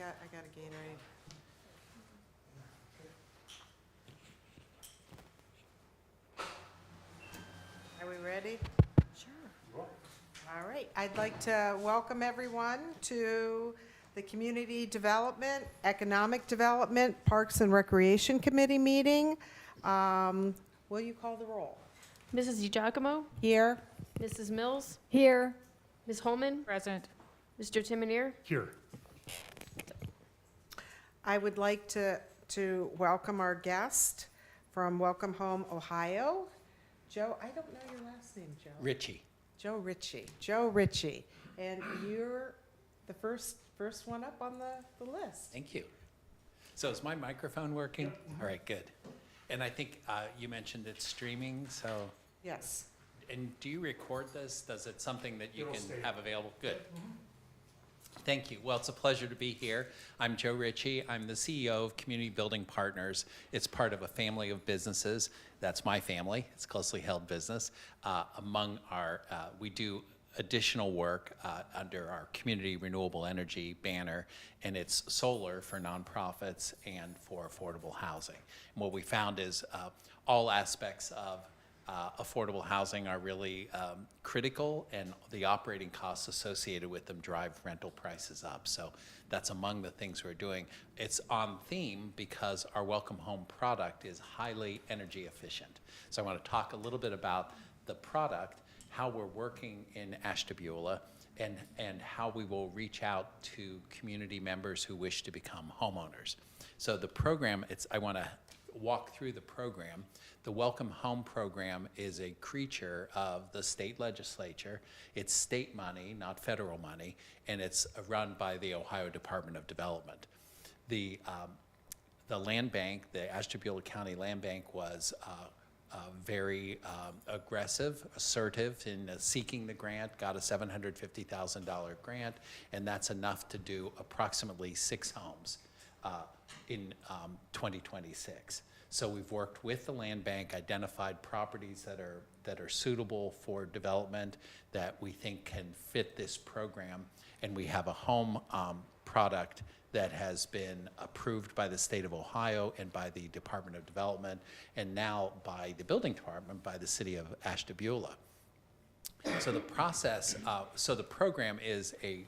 got a Gatorade. Are we ready? Sure. All right, I'd like to welcome everyone to the Community Development, Economic Development, Parks and Recreation Committee meeting. Will you call the roll? Mrs. DiGiacomo, Here? Mrs. Mills, Here. Ms. Holman, Present. Mr. Timonier. Here. I would like to welcome our guest from Welcome Home, Ohio. Joe, I don't know your last name, Joe. Richie. Joe Ritchie. Joe Ritchie. And you're the first one up on the list. Thank you. So is my microphone working? All right, good. And I think you mentioned it's streaming, so, Yes. and do you record this? Does it something that you It'll can stay. have available? Good. Thank you. Well, it's a pleasure to be here. I'm Joe Ritchie. I'm the CEO of Community Building Partners. It's part of a family of businesses. That's my family. It's a closely held business. Among our, we do additional work under our community renewable energy banner, and it's solar for nonprofits and for affordable housing. And what we found is all aspects of affordable housing are really critical, and the operating costs associated with them drive rental prices up. So that's among the things we're doing. It's on theme because our Welcome Home product is highly energy efficient. So I want to talk a little bit about the product, how we're working in Ashtabula, and how we will reach out to community members who wish to become homeowners. So the program, I want to walk through the program. The Welcome Home program is a creature of the state legislature. It's state money, not federal money, and it's run by the Ohio Department of Development. The land bank, the Ashtabula County Land Bank, was very aggressive, assertive in seeking the grant, got a $750,000 grant, and that's enough to do approximately 6 homes in 2026. So we've worked with the land bank, identified properties that are suitable for development that we think can fit this program, and we have a home product that has been approved by the state of Ohio and by the Department of Development, and now by the building department, by the city of Ashtabula. So the process, so the program is a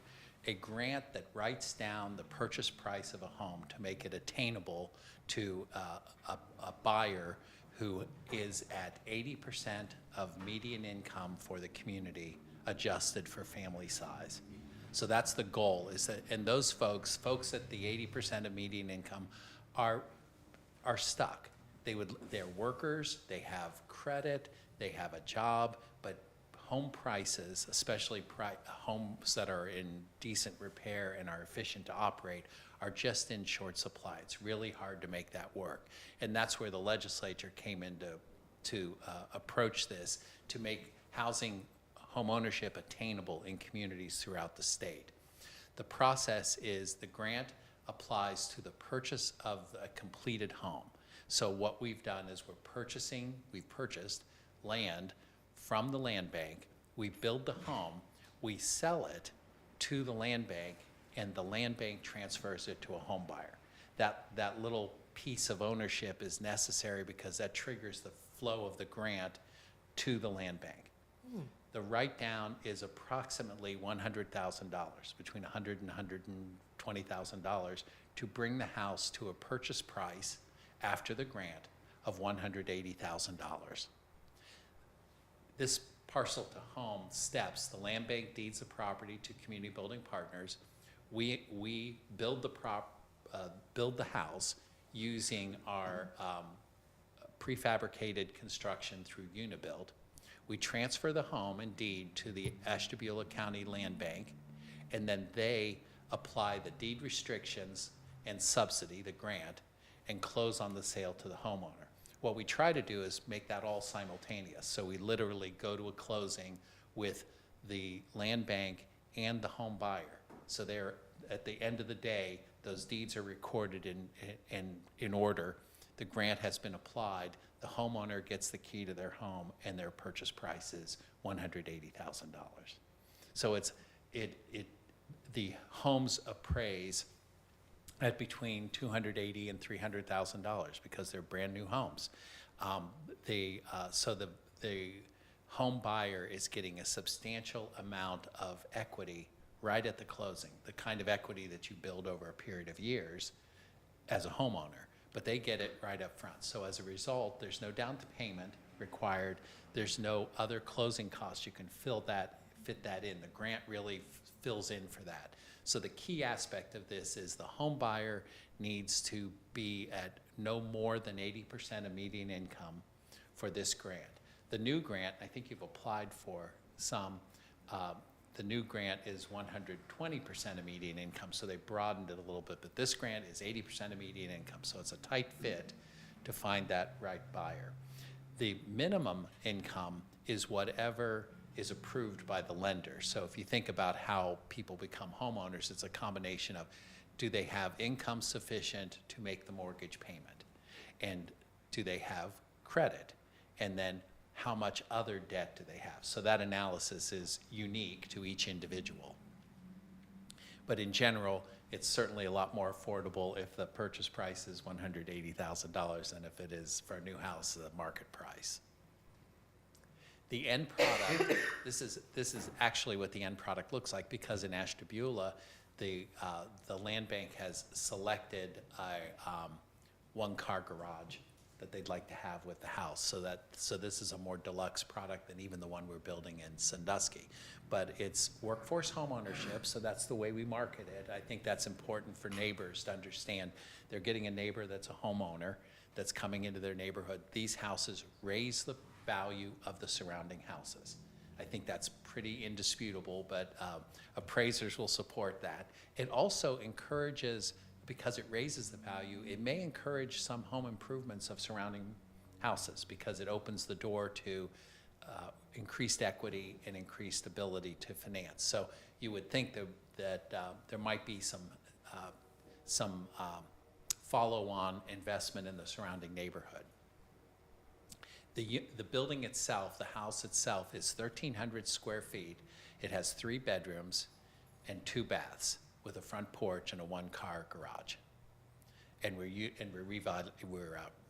grant that writes down the purchase price of a home to make it attainable to a buyer who is at 80% of median income for the community, adjusted for family size. So that's the goal, is that, and those folks at the 80% of median income are stuck. They're workers, they have credit, they have a job, but home prices, especially homes that are in decent repair and are efficient to operate, are just in short supply. It's really hard to make that work. And that's where the legislature came in to approach this, to make housing home ownership attainable in communities throughout the state. The process is the grant applies to the purchase of a completed home. So what we've done is we've purchased land from the land bank, we build the home, we sell it to the land bank, and the land bank transfers it to a home buyer. That little piece of ownership is necessary because that triggers the flow of the grant to the land bank. The write-down is approximately $100,000, between $100,000 and $120,000, to bring the house to a purchase price after the grant of $180,000. This parcel to home steps, the land bank deeds the property to Community Building Partners. We build the house using our prefabricated construction through Unibuild. We transfer the home and deed to the Ashtabula County Land Bank, and then they apply the deed restrictions and subsidy, the grant, and close on the sale to the homeowner. What we try to do is make that all simultaneous. So we literally go to a closing with the land bank and the home buyer. So they're, at the end of the day, those deeds are recorded in order. The grant has been applied. The homeowner gets the key to their home, and their purchase price is $180,000. So the homes appraise at between $280,000 and $300,000 because they're brand new homes. So the home buyer is getting a substantial amount of equity right at the closing, the kind of equity that you build over a period of years as a homeowner, but they get it right up front. So as a result, there's no down payment required. There's no other closing costs. You can fit that in. The grant really fills in for that. So the key aspect of this is the home buyer needs to be at no more than 80% of median income for this grant. The new grant, I think you've applied for some, the new grant is 120% of median income, so they broadened it a little bit, but this grant is 80% of median income, so it's a tight fit to find that right buyer. The minimum income is whatever is approved by the lender. So if you think about how people become homeowners, it's a combination of, do they have income sufficient to make the mortgage payment? And do they have credit? And then how much other debt do they have? So that analysis is unique to each individual. But in general, it's certainly a lot more affordable if the purchase price is $180,000 than if it is for a new house, the market price. The end product, this is actually what the end product looks like, because in Ashtabula, the land bank has selected a one-car garage that they'd like to have with the house. So this is a more deluxe product than even the one we're building in Sandusky. But it's workforce home ownership, so that's the way we market it. I think that's important for neighbors to understand. They're getting a neighbor that's a homeowner that's coming into their neighborhood. These houses raise the value of the surrounding houses. I think that's pretty indisputable, but appraisers will support that. It also encourages, because it raises the value, it may encourage some home improvements of surrounding houses because it opens the door to increased equity and increased ability to finance. So you would think that there might be some follow-on investment in the surrounding neighborhood. The building itself, the house itself, is 1,300 square feet. It has 3 bedrooms and 2 baths with a front porch and a one-car garage. And we're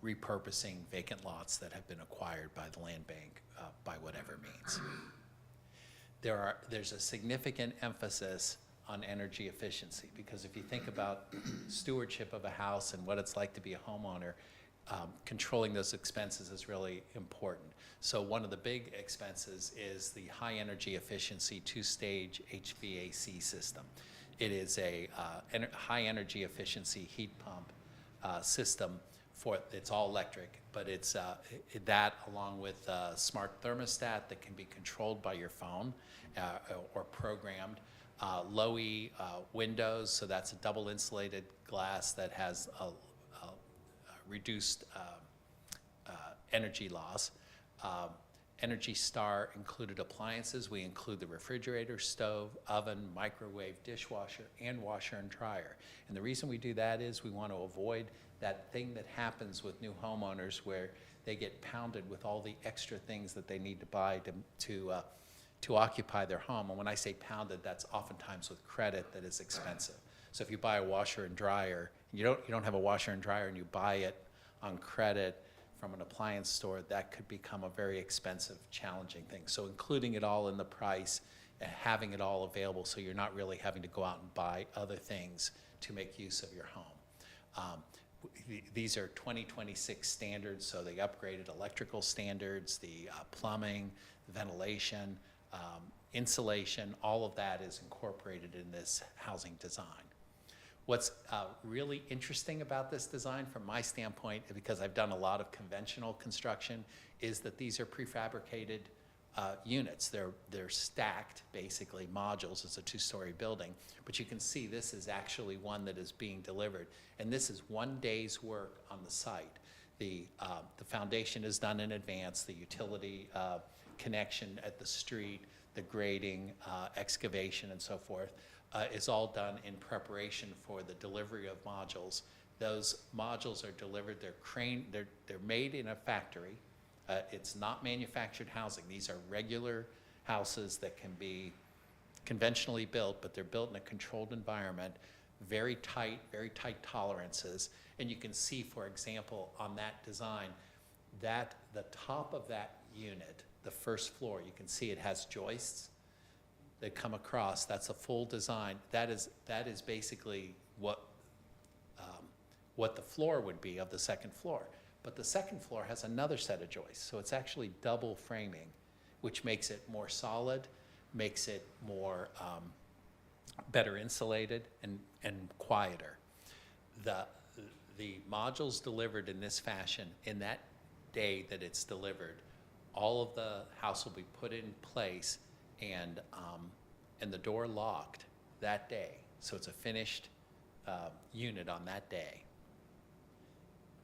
repurposing vacant lots that have been acquired by the land bank by whatever means. There's a significant emphasis on energy efficiency, because if you think about stewardship of a house and what it's like to be a homeowner, controlling those expenses is really important. So one of the big expenses is the high energy efficiency 2-stage HVAC system. It is a high energy efficiency heat pump system. It's all electric, but it's that along with a smart thermostat that can be controlled by your phone or programmed. Low E windows, so that's a double insulated glass that has a reduced energy loss. Energy Star included appliances. We include the refrigerator, stove, oven, microwave, dishwasher, and washer and dryer. And the reason we do that is we want to avoid that thing that happens with new homeowners where they get pounded with all the extra things that they need to buy to occupy their home. And when I say pounded, that's oftentimes with credit that is expensive. So if you buy a washer and dryer, you don't have a washer and dryer and you buy it on credit from an appliance store, that could become a very expensive, challenging thing. So including it all in the price and having it all available so you're not really having to go out and buy other things to make use of your home. These are 2026 standards, so the upgraded electrical standards, the plumbing, the ventilation, insulation, all of that is incorporated in this housing design. What's really interesting about this design from my standpoint, because I've done a lot of conventional construction, is that these are prefabricated units. They're stacked, basically, modules. It's a 2-story building. But you can see this is actually one that is being delivered. And this is 1 day's work on the site. The foundation is done in advance, the utility connection at the street, the grading, excavation, and so forth. Is all done in preparation for the delivery of modules. Those modules are delivered, they're made in a factory. It's not manufactured housing. These are regular houses that can be conventionally built, but they're built in a controlled environment. very tight tolerances. And you can see, for example, on that design, that the top of that unit, the first floor, you can see it has joists that come across. That's a full design. That is basically what the floor would be of the second floor. But the second floor has another set of joists, so it's actually double framing, which makes it more solid, makes it more better insulated and quieter. The modules delivered in this fashion, in that day that it's delivered, all of the house will be put in place and the door locked that day. So it's a finished unit on that day.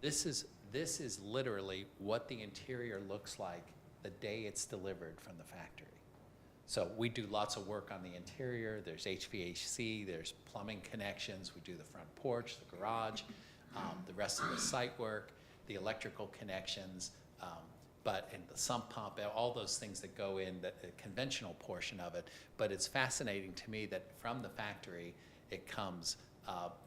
This is literally what the interior looks like the day it's delivered from the factory. So we do lots of work on the interior. There's HVAC, there's plumbing connections. We do the front porch, the garage, the rest of the site work, the electrical connections, and the sump pump, all those things that go in, the conventional portion of it. But it's fascinating to me that from the factory, it comes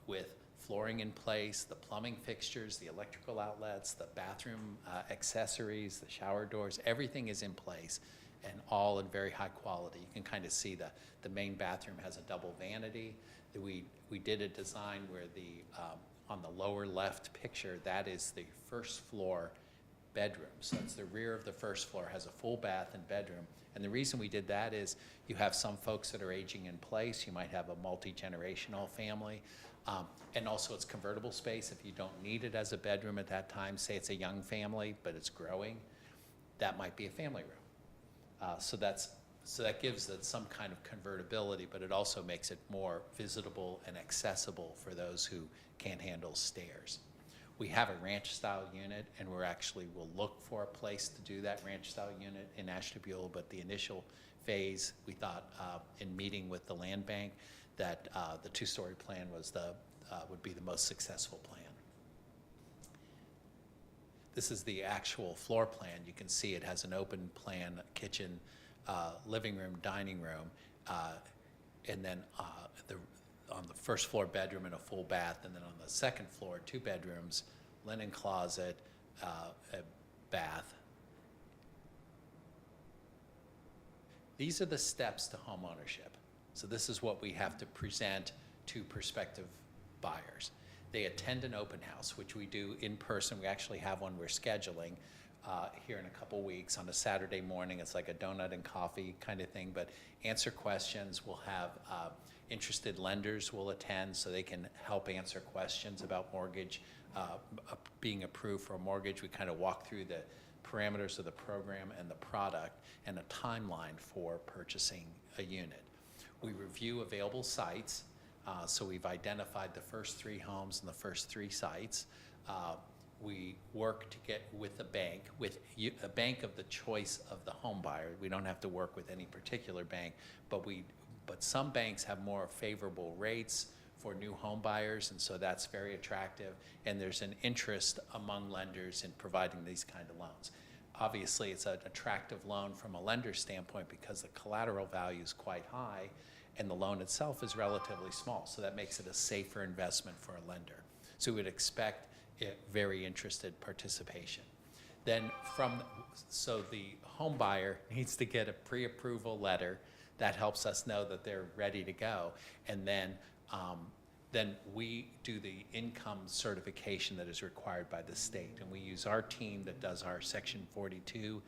with flooring in place, the plumbing fixtures, the electrical outlets, the bathroom accessories, the shower doors, everything is in place and all in very high quality. You can kind of see the main bathroom has a double vanity. We did a design where on the lower left picture, that is the first floor bedroom. So it's the rear of the first floor, has a full bath and bedroom. And the reason we did that is you have some folks that are aging in place. You might have a multi-generational family. And also it's convertible space. If you don't need it as a bedroom at that time, say it's a young family, but it's growing, that might be a family room. So that gives it some kind of convertibility, but it also makes it more visitable and accessible for those who can't handle stairs. We have a ranch-style unit, and we'll look for a place to do that ranch-style unit in Ashtabula, but the initial phase, we thought in meeting with the land bank that the two-story plan would be the most successful plan. This is the actual floor plan. You can see it has an open plan kitchen, living room, dining room, and then on the first floor bedroom and a full bath, and then on the second floor 2 bedrooms, linen closet, a bath. These are the steps to home ownership. So this is what we have to present to prospective buyers. They attend an open house, which we do in person. We actually have one we're scheduling here in a couple weeks on a Saturday morning. It's like a donut and coffee kind of thing, but answer questions. We'll have interested lenders will attend so they can help answer questions about mortgage, being approved for a mortgage. We kind of walk through the parameters of the program and the product and a timeline for purchasing a unit. We review available sites. So we've identified the first 3 homes and the first 3 sites. We work to get with a bank of the choice of the home buyer. We don't have to work with any particular bank, but some banks have more favorable rates for new home buyers, and so that's very attractive. And there's an interest among lenders in providing these kind of loans. Obviously, it's an attractive loan from a lender standpoint because the collateral value is quite high, and the loan itself is relatively small, so that makes it a safer investment for a lender. So we would expect very interested participation. Then so the home buyer needs to get a pre-approval letter that helps us know that they're ready to go, and then we do the income certification that is required by the state, and we use our team that does our Section 42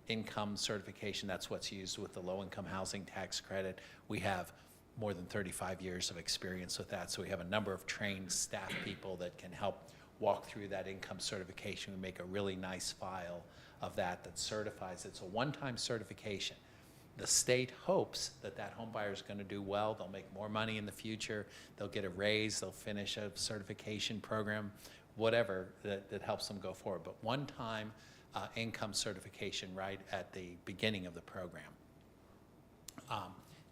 income certification. That's what's used with the low-income housing tax credit. We have more than 35 years of experience with that, so we have a number of trained staff people that can help walk through that income certification. We make a really nice file of that certifies. It's a one-time certification. The state hopes that home buyer is going to do well. They'll make more money in the future. They'll get a raise. They'll finish a certification program, whatever that helps them go forward. But one-time income certification right at the beginning of the program.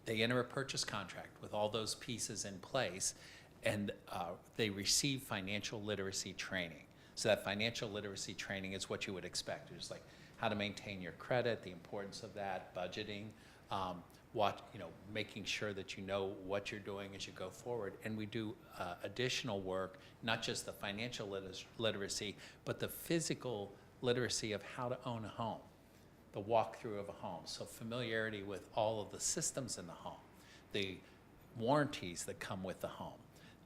They enter a purchase contract with all those pieces in place, and they receive financial literacy training. So that financial literacy training is what you would expect. It's like how to maintain your credit, the importance of that, budgeting. making sure that you know what you're doing as you go forward. And we do additional work, not just the financial literacy, but the physical literacy of how to own a home, the walkthrough of a home. So familiarity with all of the systems in the home, the warranties that come with the home,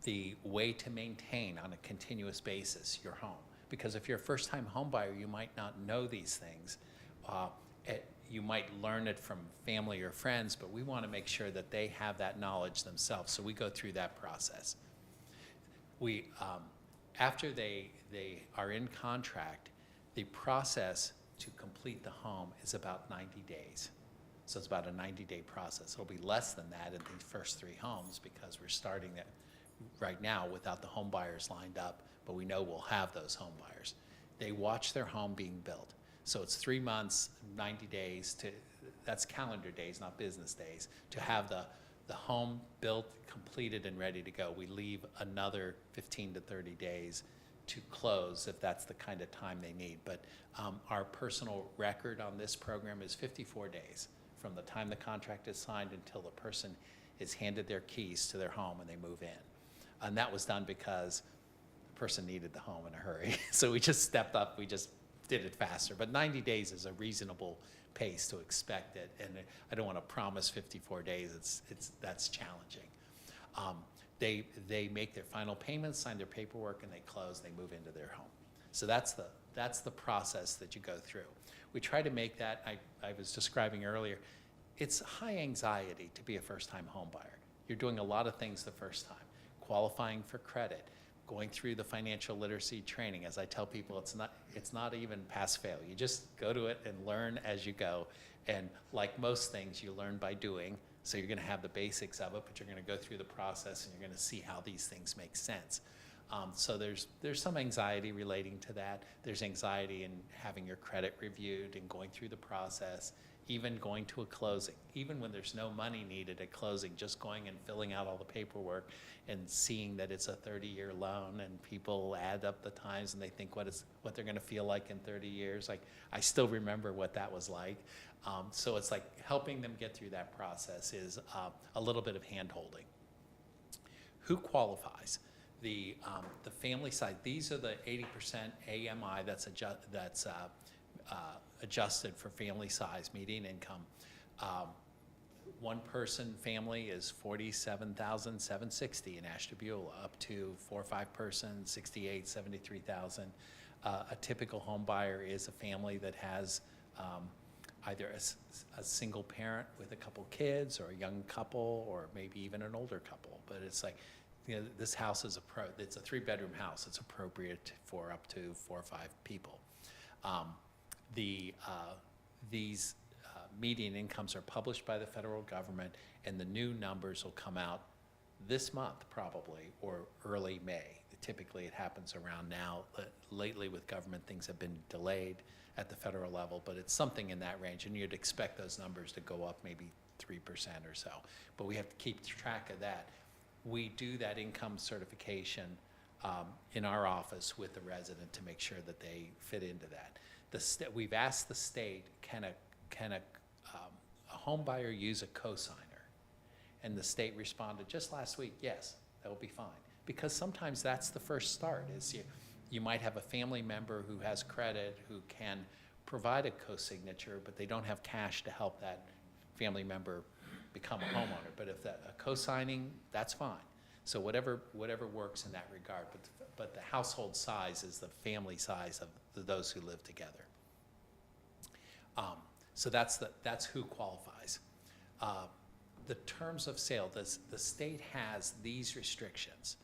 the way to maintain on a continuous basis your home. Because if you're a first-time home buyer, you might not know these things. You might learn it from family or friends, but we want to make sure that they have that knowledge themselves. So we go through that process. We, after they are in contract, the process to complete the home is about 90 days. So it's about a 90-day process. It'll be less than that in the first 3 homes because we're starting that right now without the home buyers lined up, but we know we'll have those home buyers. They watch their home being built. So it's 3 months, 90 days that's calendar days, not business days, to have the home built, completed, and ready to go. We leave another 15 to 30 days to close if that's the kind of time they need. But our personal record on this program is 54 days from the time the contract is signed until the person is handed their keys to their home and they move in. And that was done because the person needed the home in a hurry. So we just stepped up, we just did it faster. But 90 days is a reasonable pace to expect it. And I don't want to promise 54 days, that's challenging. They make their final payments, sign their paperwork, and they close, they move into their home. So that's the process that you go through. We try to make that, I was describing earlier, it's high anxiety to be a first-time home buyer. You're doing a lot of things the first time. Qualifying for credit, going through the financial literacy training. As I tell people, it's not even pass-fail. You just go to it and learn as you go. And like most things, you learn by doing. So you're going to have the basics of it, but you're going to go through the process and you're going to see how these things make sense. So there's some anxiety relating to that. There's anxiety in having your credit reviewed and going through the process, even going to a closing. Even when there's no money needed at closing, just going and filling out all the paperwork and seeing that it's a 30-year loan, and people add up the times and they think what they're going to feel like in 30 years. Like, I still remember what that was like. So it's like helping them get through that process is a little bit of hand-holding. Who qualifies? The family side, these are the 80% AMI that's adjusted for family size, median income. One person family is $47,760 in Ashtabula, up to 4 or 5 person, $68,000, $73,000. A typical home buyer is a family that has either a single parent with a couple kids, or a young couple, or maybe even an older couple. But it's like, this house is it's a 3-bedroom house. It's appropriate for up to 4 or 5 people. These median incomes are published by the federal government, and the new numbers will come out this month probably, or early May. Typically it happens around now. Lately with government, things have been delayed at the federal level, but it's something in that range, and you'd expect those numbers to go up maybe 3% or so. But we have to keep track of that. We do that income certification in our office with the resident to make sure that they fit into that. We've asked the state, can a home buyer use a cosigner? And the state responded just last week, yes, that will be fine. Because sometimes that's the first start, is you might have a family member who has credit who can provide a co-signature, but they don't have cash to help that family member become a homeowner. But if a co-signing, that's fine. So whatever works in that regard. But the household size is the family size of those who live together. So that's who qualifies. The terms of sale, the state has these restrictions.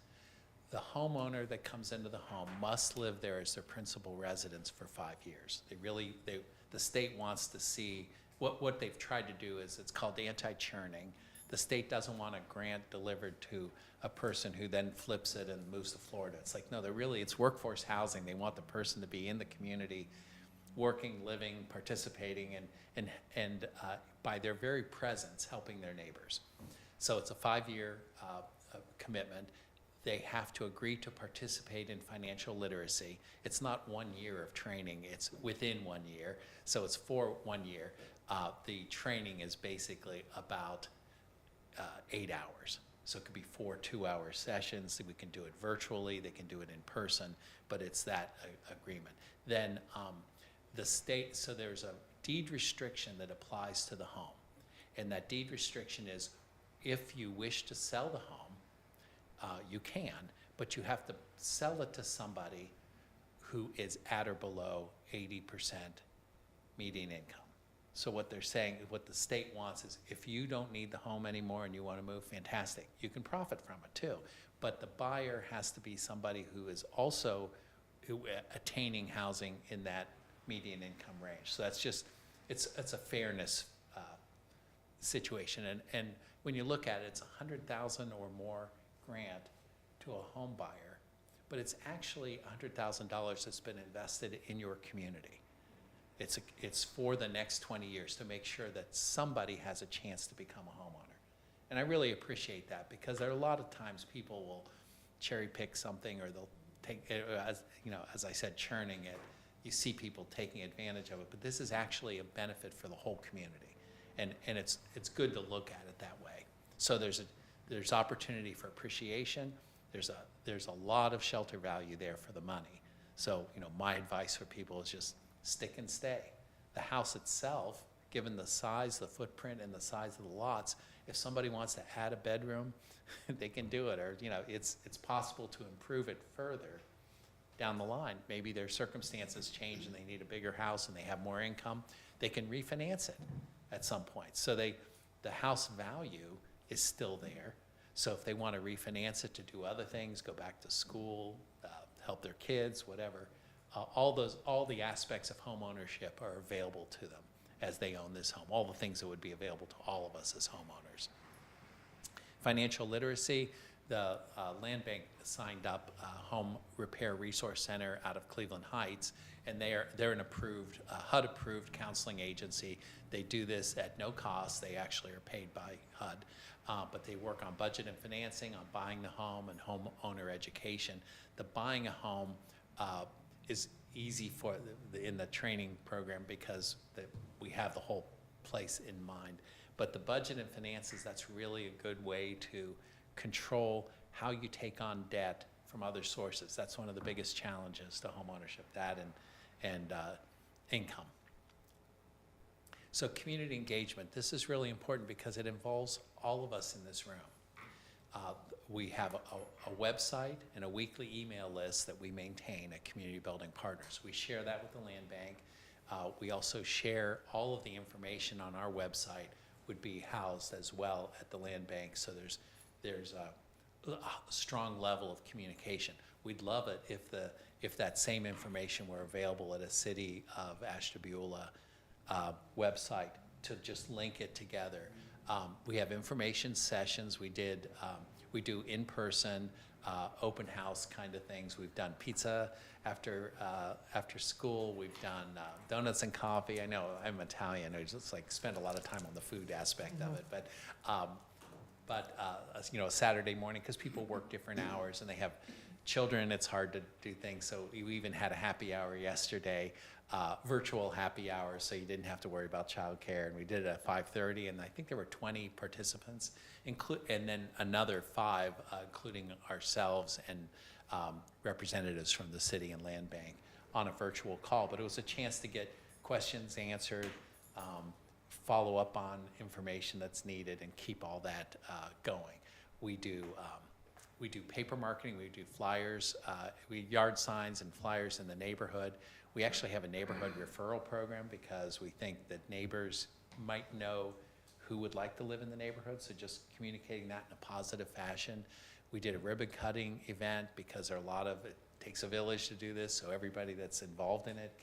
The homeowner that comes into the home must live there as their principal residence for 5 years. The state wants to see, what they've tried to do is, it's called anti-churning. The state doesn't want a grant delivered to a person who then flips it and moves to Florida. It's like, no, it's workforce housing. They want the person to be in the community, working, living, participating, and by their very presence, helping their neighbors. So it's a 5-year commitment. they have to agree to participate in financial literacy. It's not 1 year of training, it's within 1 year, so it's for 1 year. The training is basically about 8 hours. So it could be 4 2-hour sessions. We can do it virtually, they can do it in person, but it's that agreement. Then the state, so there's a deed restriction that applies to the home. And that deed restriction is if you wish to sell the home, you can, but you have to sell it to somebody who is at or below 80% median income. So what they're saying, what the state wants is if you don't need the home anymore and you want to move, fantastic. You can profit from it too. But the buyer has to be somebody who is also attaining housing in that median income range. So that's just, it's a fairness situation. And when you look at it, it's $100,000 or more grant to a home buyer, but it's actually $100,000 that's been invested in your community. It's for the next 20 years to make sure that somebody has a chance to become a homeowner. And I really appreciate that because there are a lot of times people will cherry pick something or they'll take, as I said, churning it. You see people taking advantage of it, but this is actually a benefit for the whole community. And it's good to look at it that way. So there's opportunity for appreciation. There's a lot of shelter value there for the money. So, my advice for people is just stick and stay. The house itself, given the size, the footprint, and the size of the lots, if somebody wants to add a bedroom, they can do it. Or, it's possible to improve it further down the line. Maybe their circumstances change and they need a bigger house and they have more income. They can refinance it at some point. So the house value is still there. So if they want to refinance it to do other things, go back to school, help their kids, whatever, all the aspects of home ownership are available to them as they own this home, all the things that would be available to all of us as homeowners. Financial literacy, the Land Bank signed up a Home Repair Resource Center out of Cleveland Heights, and they're an approved, HUD-approved counseling agency. They do this at no cost. They actually are paid by HUD, but they work on budget and financing, on buying the home and homeowner education. The buying a home is easy in the training program because we have the whole place in mind. But the budget and finances, that's really a good way to control how you take on debt from other sources. That's one of the biggest challenges to homeownership, that and income. So community engagement, this is really important because it involves all of us in this room. We have a website and a weekly email list that we maintain at Community Building Partners. We share that with the Land Bank. We also share all of the information on our website would be housed as well at the Land Bank. So there's a strong level of communication. We'd love it if that same information were available at a City of Ashtabula website to just link it together. We have information sessions. We do in-person, open house kind of things. We've done pizza after school. We've done donuts and coffee. I know I'm Italian. I just spend a lot of time on the food aspect of it. But a Saturday morning, because people work different hours and they have children, it's hard to do things. So we even had a happy hour yesterday, virtual happy hour, so you didn't have to worry about childcare. And we did it at 5:30, and I think there were 20 participants, and then another 5, including ourselves and representatives from the city and Land Bank on a virtual call. But it was a chance to get questions answered, follow up on information that's needed, and keep all that going. We do paper marketing, we do flyers, yard signs and flyers in the neighborhood. We actually have a neighborhood referral program because we think that neighbors might know who would like to live in the neighborhood, so just communicating that in a positive fashion. We did a ribbon cutting event because it takes a village to do this, so everybody that's involved in it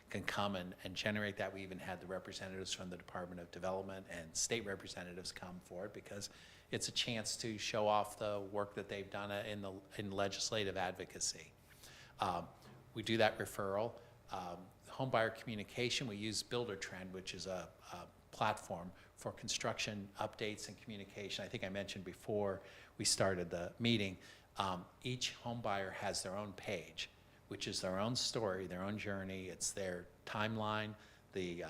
can come and generate that. We even had the representatives from the Department of Development and state representatives come for it because it's a chance to show off the work that they've done in legislative advocacy. We do that referral. Homebuyer communication, we use Buildertrend, which is a platform for construction updates and communication. I think I mentioned before we started the meeting, Each home buyer has their own page, which is their own story, their own journey. It's their timeline, the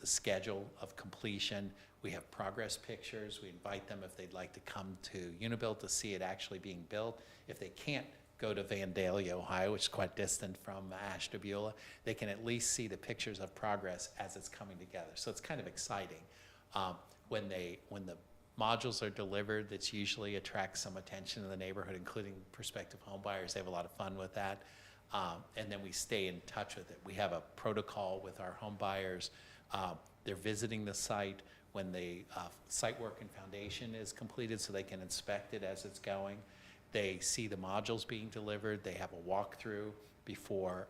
schedule of completion. We have progress pictures. We invite them if they'd like to come to Unibuild to see it actually being built. If they can't go to Vandalia, Ohio, which is quite distant from Ashtabula, Beulah, they can at least see the pictures of progress as it's coming together. So it's kind of exciting. When the modules are delivered, that usually attracts some attention in the neighborhood, including prospective home buyers. They have a lot of fun with that. And then we stay in touch with it. We have a protocol with our home buyers. They're visiting the site when the site work and foundation is completed so they can inspect it as it's going. They see the modules being delivered. They have a walkthrough before,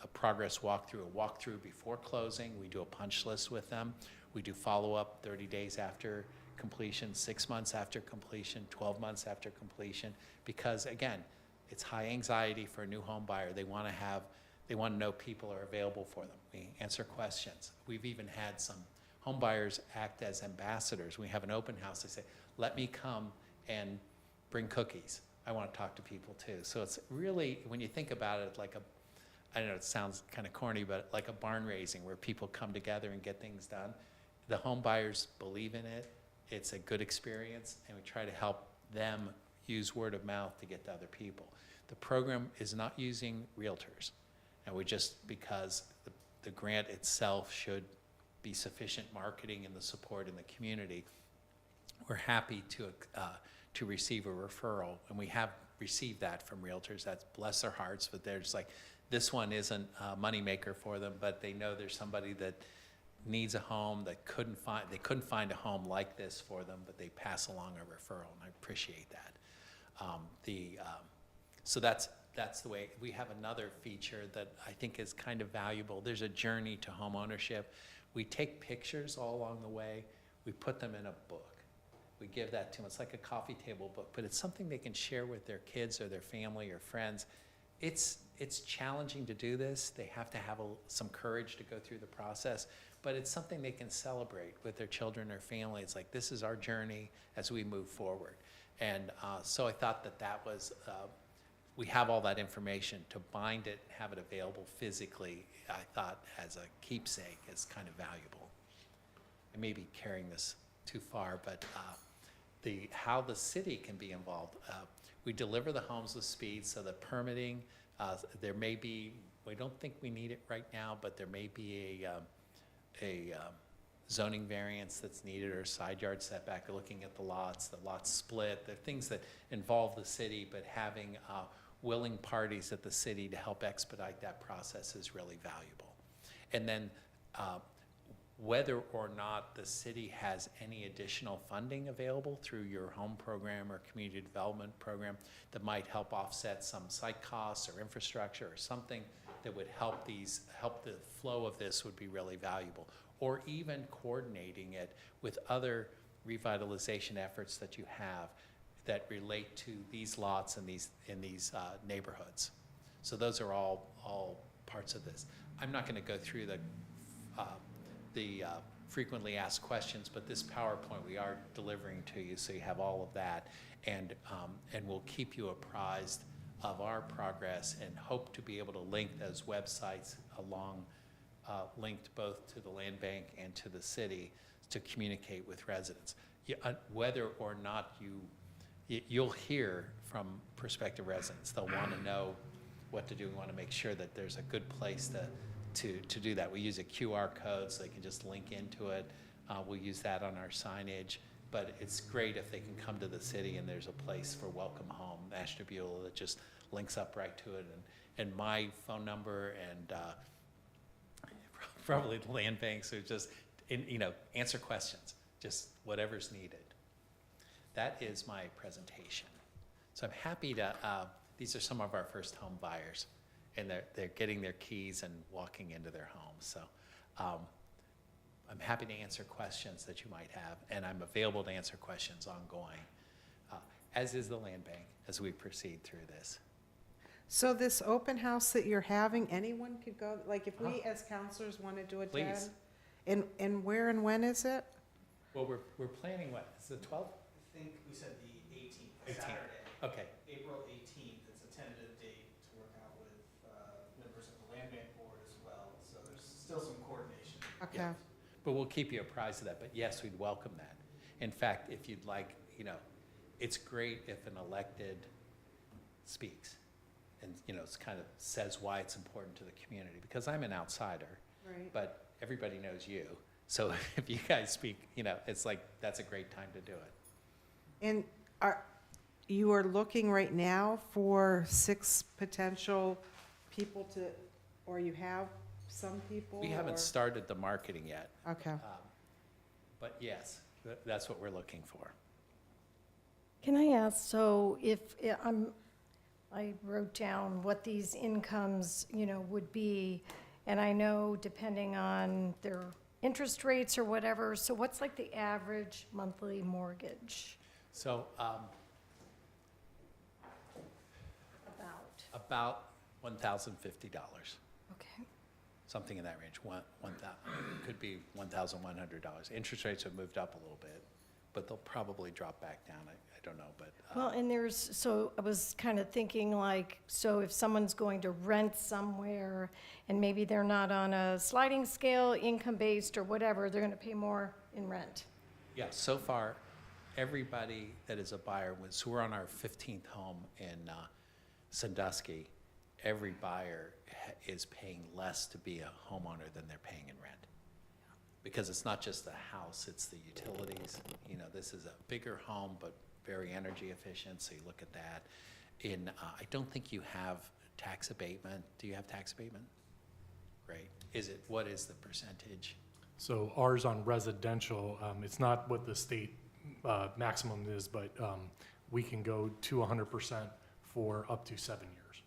a progress walkthrough, a walkthrough before closing. We do a punch list with them. We do follow-up 30 days after completion, 6 months after completion, 12 months after completion, because again, it's high anxiety for a new home buyer. They want to know people are available for them. We answer questions. We've even had some home buyers act as ambassadors. We have an open house. They say, let me come and bring cookies. I want to talk to people too. So it's really, when you think about it, like I know it sounds kind of corny, but like a barn raising where people come together and get things done. The home buyers believe in it. It's a good experience, and we try to help them use word of mouth to get to other people. The program is not using realtors, and we just, because the grant itself should be sufficient marketing and the support in the community, we're happy to receive a referral, and we have received that from realtors. That's bless their hearts, but they're just like, this one isn't a moneymaker for them, but they know there's somebody that needs a home that they couldn't find a home like this for them, but they pass along a referral, and I appreciate that. So that's the way. We have another feature that I think is kind of valuable. There's a journey to home ownership. We take pictures all along the way. We put them in a book. We give that to them. It's like a coffee table book, but it's something they can share with their kids or their family or friends. It's challenging to do this. They have to have some courage to go through the process, but it's something they can celebrate with their children or family. It's like, this is our journey as we move forward. And so I thought that was, we have all that information. To bind it and have it available physically, I thought as a keepsake is kind of valuable. I may be carrying this too far, but how the city can be involved. We deliver the homes with speed, so the permitting, there may be, we don't think we need it right now, but there may be a zoning variance that's needed, or side yard setback, looking at the lots split. There are things that involve the city, but having willing parties at the city to help expedite that process is really valuable. And then whether or not the city has any additional funding available through your home program or community development program that might help offset some site costs or infrastructure or something that would help the flow of this would be really valuable. Or even coordinating it with other revitalization efforts that you have that relate to these lots and these neighborhoods. So those are all parts of this. I'm not going to go through the frequently asked questions, but this PowerPoint we are delivering to you, so you have all of that, and we'll keep you apprised of our progress and hope to be able to link those websites along, linked both to the land bank and to the city to communicate with residents. Whether or not you'll hear from prospective residents, they'll want to know what to do. We want to make sure that there's a good place to do that. We use a QR code so they can just link into it. We'll use that on our signage, but it's great if they can come to the city and there's a place for Welcome Home, Ashtabula, Beulah, that just links up right to it. And my phone number and probably the land banks are just, answer questions, just whatever's needed. That is my presentation. So I'm happy to, these are some of our first home buyers, and they're getting their keys and walking into their homes. So I'm happy to answer questions that you might have, and I'm available to answer questions ongoing, as is the land bank as we proceed through this. So this open house that you're having, anyone could go, like if we as counselors wanted to attend? Please. And where and when is it? Well, we're planning what, is it the 12th? I think we said the 18th, 18th. Saturday, Okay, April 18th. Okay. Yeah. But we'll keep you apprised of that. But yes, we'd welcome that. In fact, if you'd like, it's great if an elected speaks and, it's kind of says why it's important to the community, because I'm an outsider, Right. but everybody knows you. So if you guys speak, it's like, that's a great time to do it. And you are looking right now for 6 potential people to, or you have some people? We haven't or- started the marketing yet, Okay. but yes, that's what we're looking for. Can I ask, so if I wrote down what these incomes, would be, and I know depending on their interest rates or whatever, so what's like the average monthly mortgage So about? about $1,050, Okay. something in that range. Could be $1,100. Interest rates have moved up a little bit, but they'll probably drop back down. I don't know, but Well, and so I was kind of thinking like, so if someone's going to rent somewhere and maybe they're not on a sliding scale, income-based or whatever, they're going to pay more in rent. yeah. So far, everybody that is a buyer so we're on our 15th home in Sandusky. Every buyer is paying less to be a homeowner than they're paying in rent. Because it's not just the house, it's the utilities. This is a bigger home, but very energy efficient, so you look at that. I don't think you have tax abatement. Do you have tax abatement? Great. What is the percentage? So ours on residential, it's not what the state maximum is, but we can go to 100% for up to 7 years.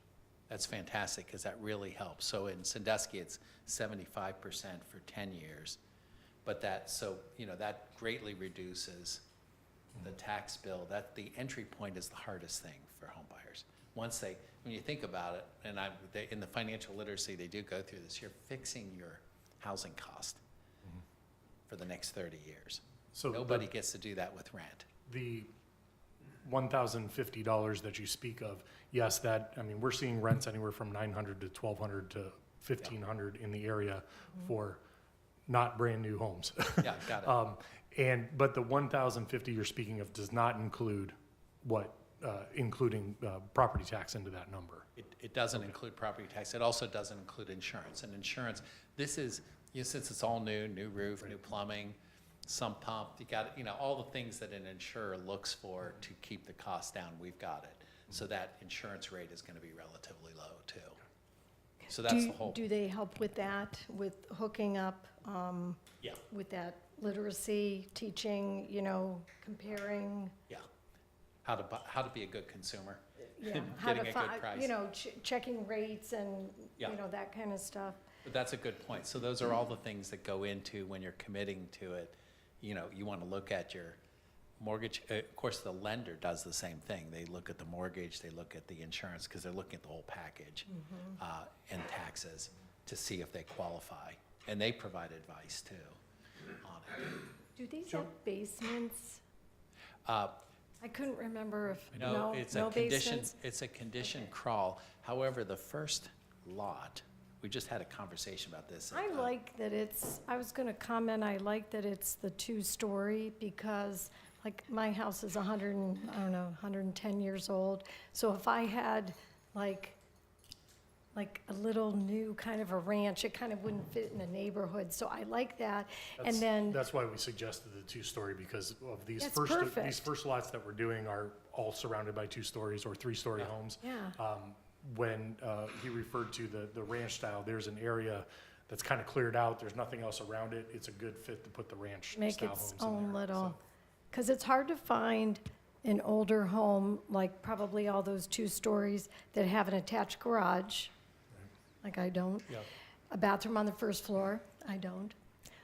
That's fantastic, because that really helps. So in Sandusky, it's 75% for 10 years. But that greatly reduces the tax bill. The entry point is the hardest thing for home buyers. When you think about it, and in the financial literacy, they do go through this, you're fixing your housing cost for the next 30 years. So Nobody gets to do that with rent. the $1,050 that you speak of, yes, we're seeing rents anywhere from $900 to $1,200 to $1,500 in the area for not brand new homes. Yeah, got it. But the $1,050 you're speaking of does not include including property tax into that number. It doesn't include property tax. It also doesn't include insurance. And insurance, this is, since it's all new roof, new plumbing, sump pump, you got, all the things that an insurer looks for to keep the cost down, we've got it. So that insurance rate is going to be relatively low too. So that's the whole. Do they help with that, with hooking up, Yeah, with that literacy, teaching, comparing? yeah. How to be a good consumer. Yeah, and how getting to a good price. checking rates and, Yeah. that kind of stuff. But that's a good point. So those are all the things that go into when you're committing to it. You want to look at your mortgage. Of course, the lender does the same thing. They look at the mortgage, they look at the insurance, because they're looking at the whole package and taxes to see if they qualify. And they provide advice too on it. Do these have basements? I couldn't remember if, No, it's a no condition. basements? It's a condition crawl. However, the first lot, we just had a conversation about this. I like that I was gonna comment, I like that it's the 2-story because like my house is 110 years old. So if I had like a little new kind of a ranch, it kind of wouldn't fit in the neighborhood. So I like that. And then, That's why we suggested the 2-story, because of these That's these perfect. first lots that we're doing are all surrounded by 2 stories or 3-story homes. yeah, When he referred to the ranch style, there's an area that's kind of cleared out. There's nothing else around it. It's a good fit to put the ranch make style its homes in own there. little, So, because it's hard to find an older home, like probably all those 2 stories that have an attached garage, like I don't. yeah. A bathroom on the first floor, I don't.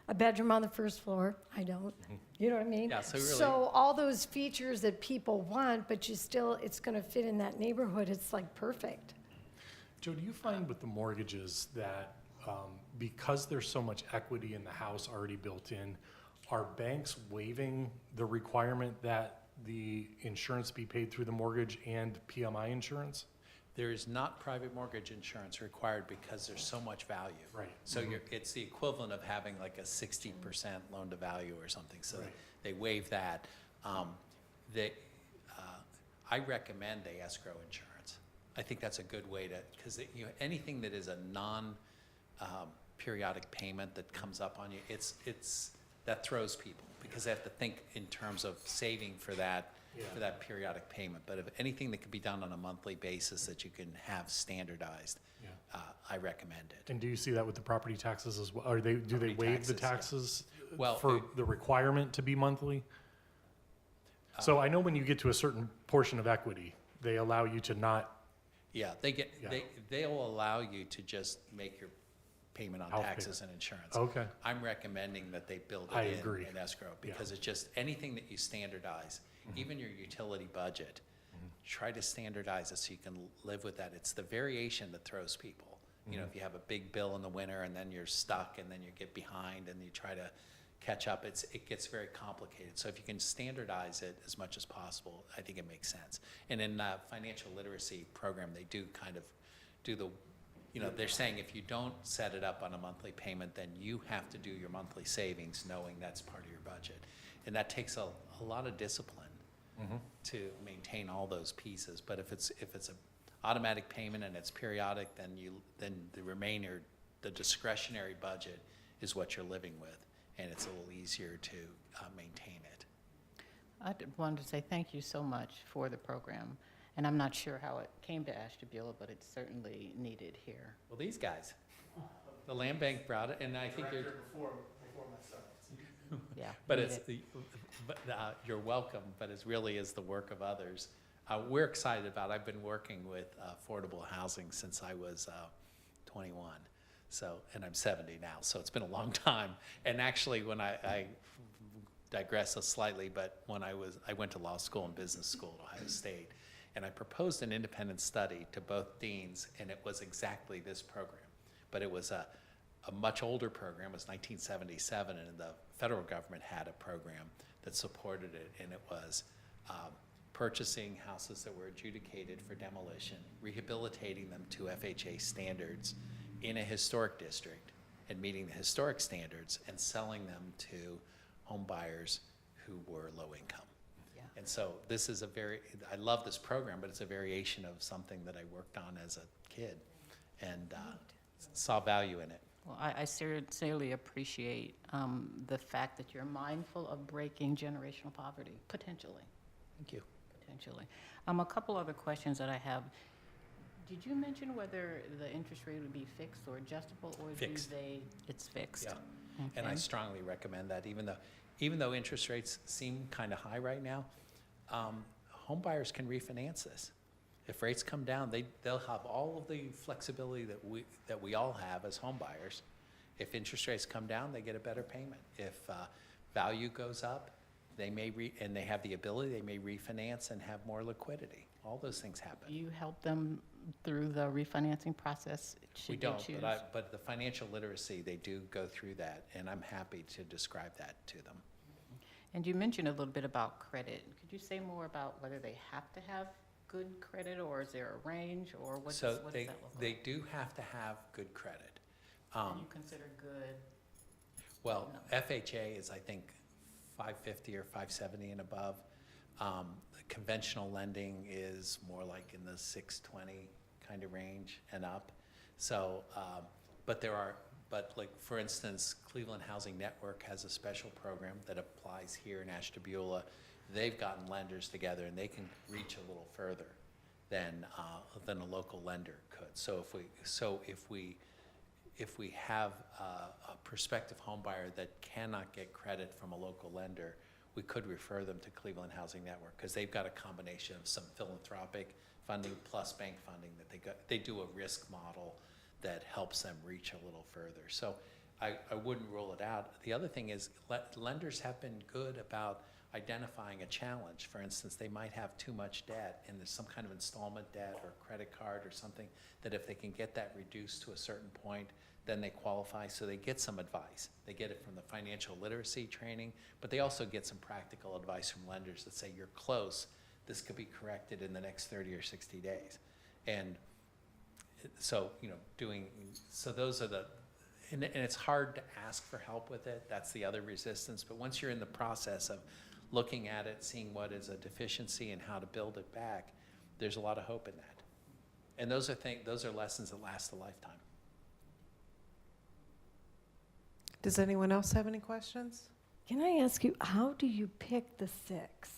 A bedroom on the first floor, I don't. You know what I mean? Yeah, so really- So all those features that people want, but it's gonna fit in that neighborhood, it's like perfect. Joe, do you find with the mortgages that because there's so much equity in the house already built in, are banks waiving the requirement that the insurance be paid through the mortgage and PMI insurance? There is not private mortgage insurance required because there's so much value. Right. So it's the equivalent of having like a 60% loan to value or something, so Right. they waive that. I recommend they escrow insurance. I think that's a good way to, because anything that is a periodic payment that comes up on you, that throws people, because they have to think in terms of saving for that periodic payment. But if anything that can be done on a monthly basis that you can have standardized, Yeah. I recommend it. And do you see that with the property taxes as well? Or do they Property waive the taxes, yeah. taxes Well, for the requirement to be monthly? So I know when you get to a certain portion of equity, they allow you to not, Yeah, Yeah. they'll allow you to just make your payment on Health taxes and insurance. okay, I'm recommending that they build I it agree. in escrow, Yeah. because it's just anything that you standardize, even your utility budget, try to standardize it so you can live with that. It's the variation that throws people. You know, if you have a big bill in the winter and then you're stuck and then you get behind and you try to catch up, it gets very complicated. So if you can standardize it as much as possible, I think it makes sense. And in the financial literacy program, they do kind of do the, they're saying if you don't set it up on a monthly payment, then you have to do your monthly savings knowing that's part of your budget. And that takes a lot of discipline to maintain all those pieces. But if it's a automatic payment and it's periodic, then the remainder, the discretionary budget is what you're living with, and it's a little easier to maintain it. I wanted to say thank you so much for the program. And I'm not sure how it came to Ashtabula, but it's certainly needed here. Well, these guys, the land bank brought it, and I think you're, Yeah. but needed. it's you're welcome, but it really is the work of others. We're excited about it. I've been working with affordable housing since I was 21. So, and I'm 70 now, so it's been a long time. And actually, when I digress slightly, but when I went to law school and business school at Ohio State, and I proposed an independent study to both deans, and it was exactly this program. But it was a much older program. It was 1977, and the federal government had a program that supported it, and it was purchasing houses that were adjudicated for demolition, rehabilitating them to FHA standards in a historic district and meeting the historic standards, and selling them to home buyers who were low income. Yeah. And so this is I love this program, but it's a variation of something that I worked on as a kid and saw value in it. Well, I sincerely appreciate the fact that you're mindful of breaking generational poverty, potentially. Thank you. Potentially. A couple other questions that I have. Did you mention whether the interest rate would be fixed or adjustable, or Fixed. it's fixed? Yeah. And I Okay. strongly recommend that, even though interest rates seem kind of high right now, home buyers can refinance this. If rates come down, they'll have all of the flexibility that we all have as home buyers. If interest rates come down, they get a better payment. If value goes up, they may and they have the ability, they may refinance and have more liquidity. All those things happen. You help them through the refinancing process, should We they don't, choose? but the financial literacy, they do go through that, and I'm happy to describe that to them. And you mentioned a little bit about credit. Could you say more about whether they have to have good credit, or is there a range, or what does So that look like? they do have to have good credit. And you consider good, Well, No. FHA is, I think, 550 or 570 and above. The conventional lending is more like in the 620 kind of range and up. So, but like, for instance, Cleveland Housing Network has a special program that applies here in Ashtabula. They've gotten lenders together, and they can reach a little further than a local lender could. So if we have a prospective home buyer that cannot get credit from a local lender, we could refer them to Cleveland Housing Network, because they've got a combination of some philanthropic funding plus bank funding that they do a risk model that helps them reach a little further. So I wouldn't rule it out. The other thing is lenders have been good about identifying a challenge. For instance, they might have too much debt, and there's some kind of installment debt or credit card or something that if they can get that reduced to a certain point, then they qualify. So they get some advice. They get it from the financial literacy training, but they also get some practical advice from lenders that say, you're close, this could be corrected in the next 30 or 60 days. And So, so those are and it's hard to ask for help with it. That's the other resistance. But once you're in the process of looking at it, seeing what is a deficiency and how to build it back, there's a lot of hope in that. And those are lessons that last a lifetime. Does anyone else have any questions? Can I ask you, how do you pick the 6?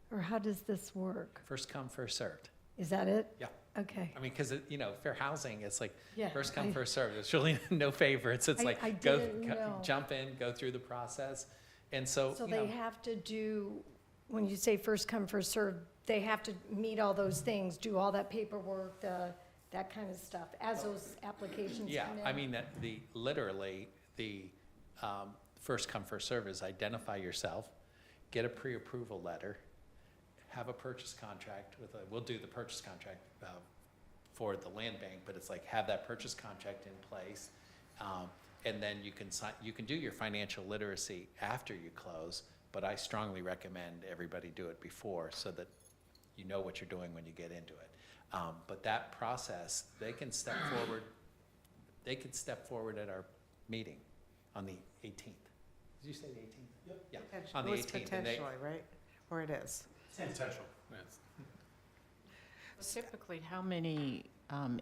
Or how does this work? First come, first served. Is that it? Yeah. Okay. I mean, because, fair housing, it's like Yeah, first come, I- first served. There's really no favorites. It's I like, didn't know. jump in, go through the process. And so, So they have to do, when you say first come, first served, they have to meet all those things, do all that paperwork, that kind of stuff, as those applications come in? yeah, I mean, literally, the first come, first served is identify yourself, get a pre-approval letter, have a purchase contract we'll do the purchase contract for the land bank, but it's like have that purchase contract in place. And then you can do your financial literacy after you close, but I strongly recommend everybody do it before so that you know what you're doing when you get into it. But that process, they can step forward at our meeting on the 18th. Did you say the 18th? Yep. Yeah, on the It was 18th. and they- potentially, right? Or it is? Potential. Yes. Typically, how many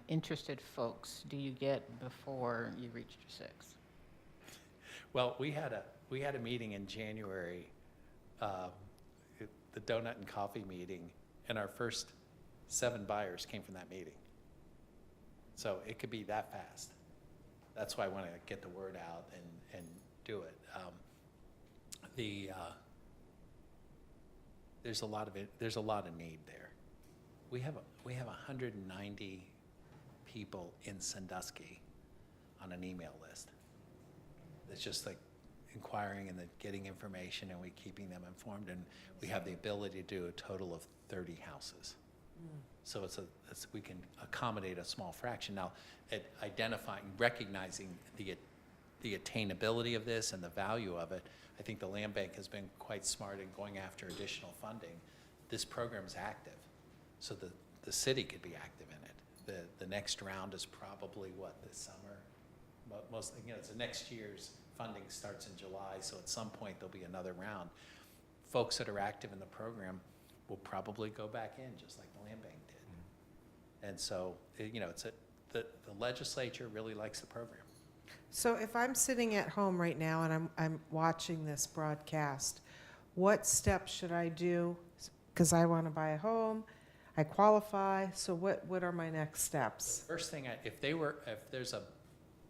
interested folks do you get before you reach your 6? Well, we had a meeting in January, the donut and coffee meeting, and our first 7 buyers came from that meeting. So it could be that fast. That's why I want to get the word out and do it. There's a lot of need there. We have 190 people in Sandusky on an email list. It's just like inquiring and then getting information, and we keeping them informed, and we have the ability to do a total of 30 houses. So we can accommodate a small fraction. Now, at identifying, recognizing the attainability of this and the value of it, I think the land bank has been quite smart in going after additional funding. This program is active, so the city could be active in it. The next round is probably this summer. Most, it's the next year's funding starts in July, so at some point there'll be another round. Folks that are active in the program will probably go back in, just like the land bank did. And so, the legislature really likes the program. So if I'm sitting at home right now and I'm watching this broadcast, what steps should I do? Because I want to buy a home, I qualify, so what are my next steps? First thing, if there's a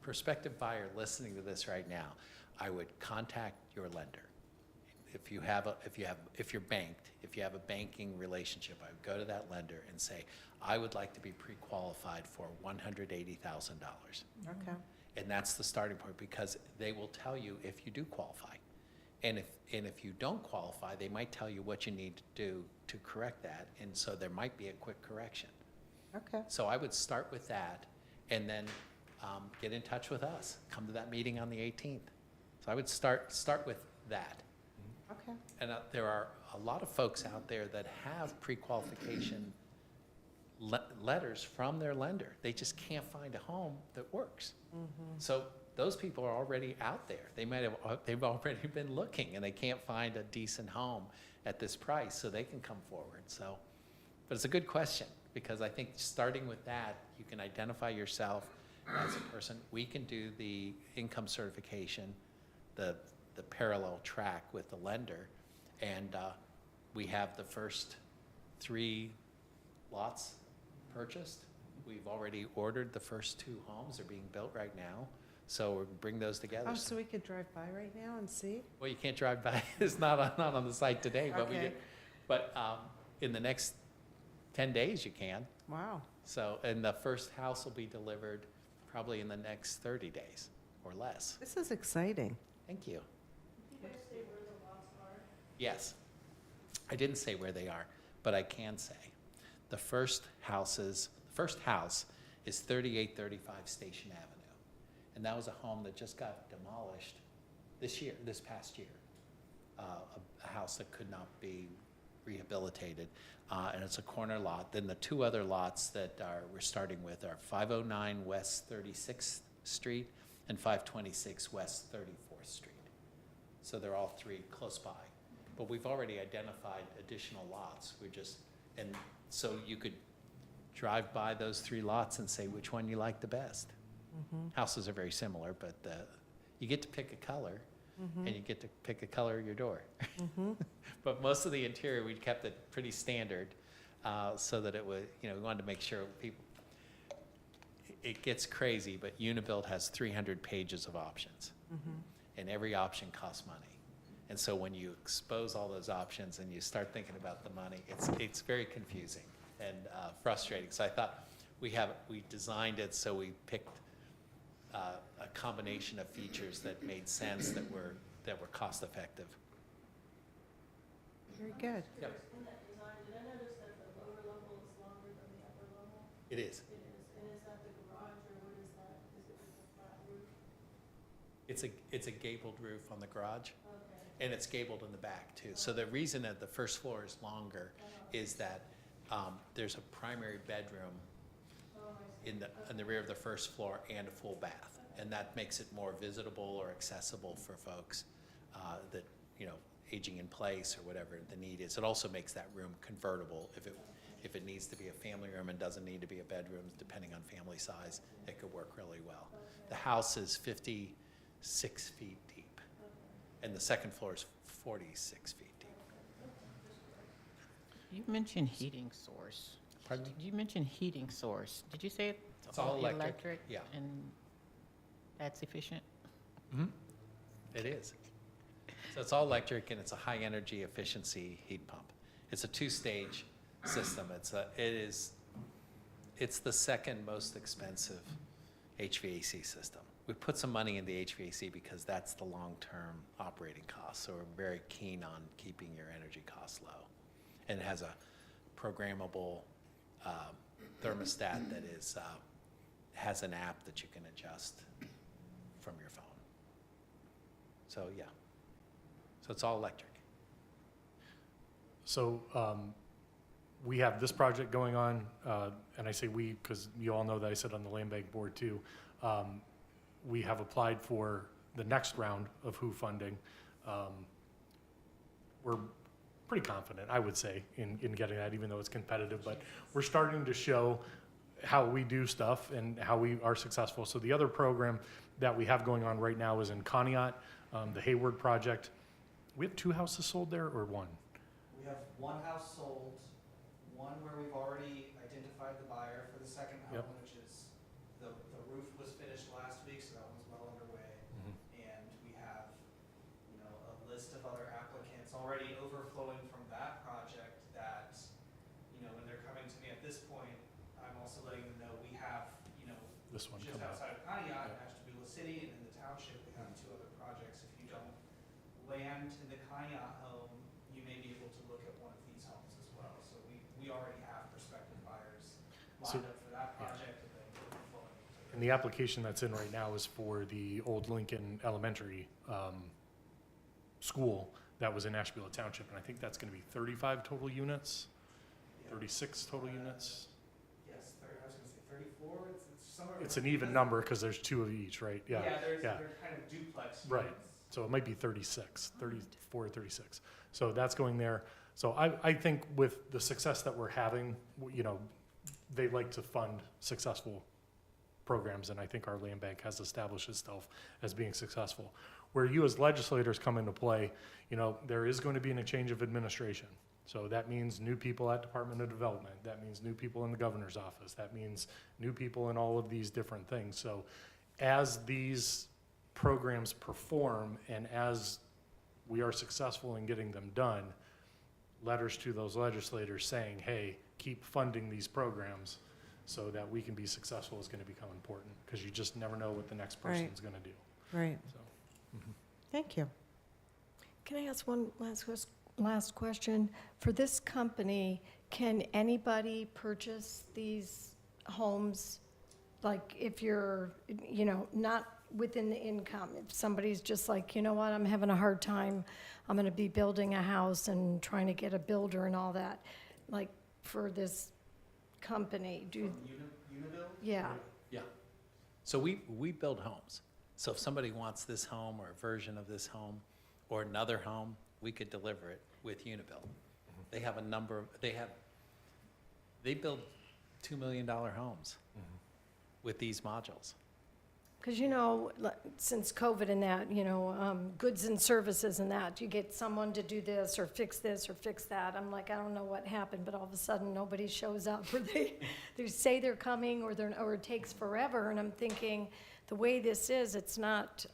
prospective buyer listening to this right now, I would contact your lender. If you have a banking relationship, I would go to that lender and say, I would like to be pre-qualified for $180,000. Okay. And that's the starting point, because they will tell you if you do qualify. And if you don't qualify, they might tell you what you need to do to correct that, and so there might be a quick correction. Okay. So I would start with that, and then get in touch with us. Come to that meeting on the 18th. So I would start with that. Okay. And there are a lot of folks out there that have pre-qualification letters from their lender. They just can't find a home that works. So those people are already out there. They've already been looking, and they can't find a decent home at this price, so they can come forward. So, but it's a good question, because I think starting with that, you can identify yourself as a person. We can do the income certification, the parallel track with the lender, and we have the first 3 lots purchased. We've already ordered the first 2 homes. They're being built right now. So we'll bring those together. Oh, so we could drive by right now and see? Well, you can't drive by. It's not on the site today, but Okay. But in the next 10 days, you can. Wow. So, and the first house will be delivered probably in the next 30 days or less. This is exciting. Thank you. Yes. I didn't say where they are, but I can say the first house is 3835 Station Avenue. And that was a home that just got demolished this past year. A house that could not be rehabilitated, and it's a corner lot. Then the two other lots that we're starting with are 509 West 36th Street and 526 West 34th Street. So they're all three close by. But we've already identified additional lots. And so you could drive by those three lots and say which one you like the best. Houses are very similar, but you get to pick a color, and you get to pick a color of your door. But most of the interior, we kept it pretty standard, so that it would, we wanted to make sure people, it gets crazy, but Unibuild has 300 pages of options, and every option costs money. And so when you expose all those options and you start thinking about the money, it's very confusing and frustrating. So I thought we designed it so we picked a combination of features that made sense, that were cost effective. Very good. Yep. In that design, did I notice that the lower level is longer than the upper level? It is. It is, and is that the garage, or what is that? Is it just a flat roof? It's a gabled roof on the garage, Okay. and it's gabled in the back too. So the reason that the first floor is longer is that there's a primary bedroom in the rear of the first floor and a full bath, and that makes it more visitable or accessible for folks that aging in place or whatever the need is. It also makes that room convertible if it needs to be a family room and doesn't need to be a bedroom, depending on family size. It could work really well. The house is 56 feet deep, and the second floor is 46 feet deep. You mentioned heating source. Pardon me? Did you mention heating source? Did you say It's all electric, yeah. And that's efficient? It is. So it's all electric, and it's a high energy efficiency heat pump. It's a two-stage system. It's the second most expensive HVAC system. We put some money in the HVAC because that's the long-term operating cost. So we're very keen on keeping your energy costs low. And it has a programmable thermostat that has an app that you can adjust from your phone. So yeah. So it's all electric. So we have this project going on, and I say we because you all know that I sit on the land bank board too. We have applied for the next round of WHO funding. We're pretty confident, I would say, in getting that, even though it's competitive, but we're starting to show how we do stuff and how we are successful. So the other program that we have going on right now is in Conneaut, the Hayward project. We have 2 houses sold there or 1? We have one house sold, one where we've already identified the buyer for the second home, Yep. which is, the roof was finished last week, so that one's well underway. And we have, a list of other applicants already overflowing from that project that, when they're coming to me at this point, I'm also letting them know we have, This one just coming up. outside of Conneaut, in Ashtabula City, and in the township, we have 2 other projects. If you don't land in the Conneaut home, you may be able to look at one of these homes as well. So we already have prospective buyers So- lined up for that project, and then overflowing. And the application that's in right now is for the old Lincoln Elementary school that was in Ashbula Township, and I think that's gonna be 35 total units, Yeah. 36 total units. Yes, I was gonna say 34, it's somewhere. It's an even number, because there's 2 of each, right? Yeah, Yeah. they're kind of duplex Right. units. So it might be 36, 34 or 36. So that's going there. So I think with the success that we're having, they like to fund successful programs, and I think our land bank has established itself as being successful. Where you as legislators come into play, there is going to be a change of administration. So that means new people at Department of Development. That means new people in the governor's office. That means new people in all of these different things. So as these programs perform and as we are successful in getting them done, letters to those legislators saying, hey, keep funding these programs so that we can be successful is going to become important, because you just never know what the next Right. person's going to do. Right. So, Thank you. Can I ask one last question? For this company, can anybody purchase these homes? Like if you're, not within the income. If somebody's just like, you know what, I'm having a hard time, I'm gonna be building a house and trying to get a builder and all that, like for this company, Unibuild? yeah. Yeah. So we build homes. So if somebody wants this home or a version of this home or another home, we could deliver it with Unibuild. They have a number of, they build $2 million homes with these modules. Because, since COVID and that, goods and services and that, you get someone to do this or fix that. I'm like, I don't know what happened, but all of a sudden, nobody shows up, or they say they're coming, or it takes forever, and I'm thinking, the way this is, it's not,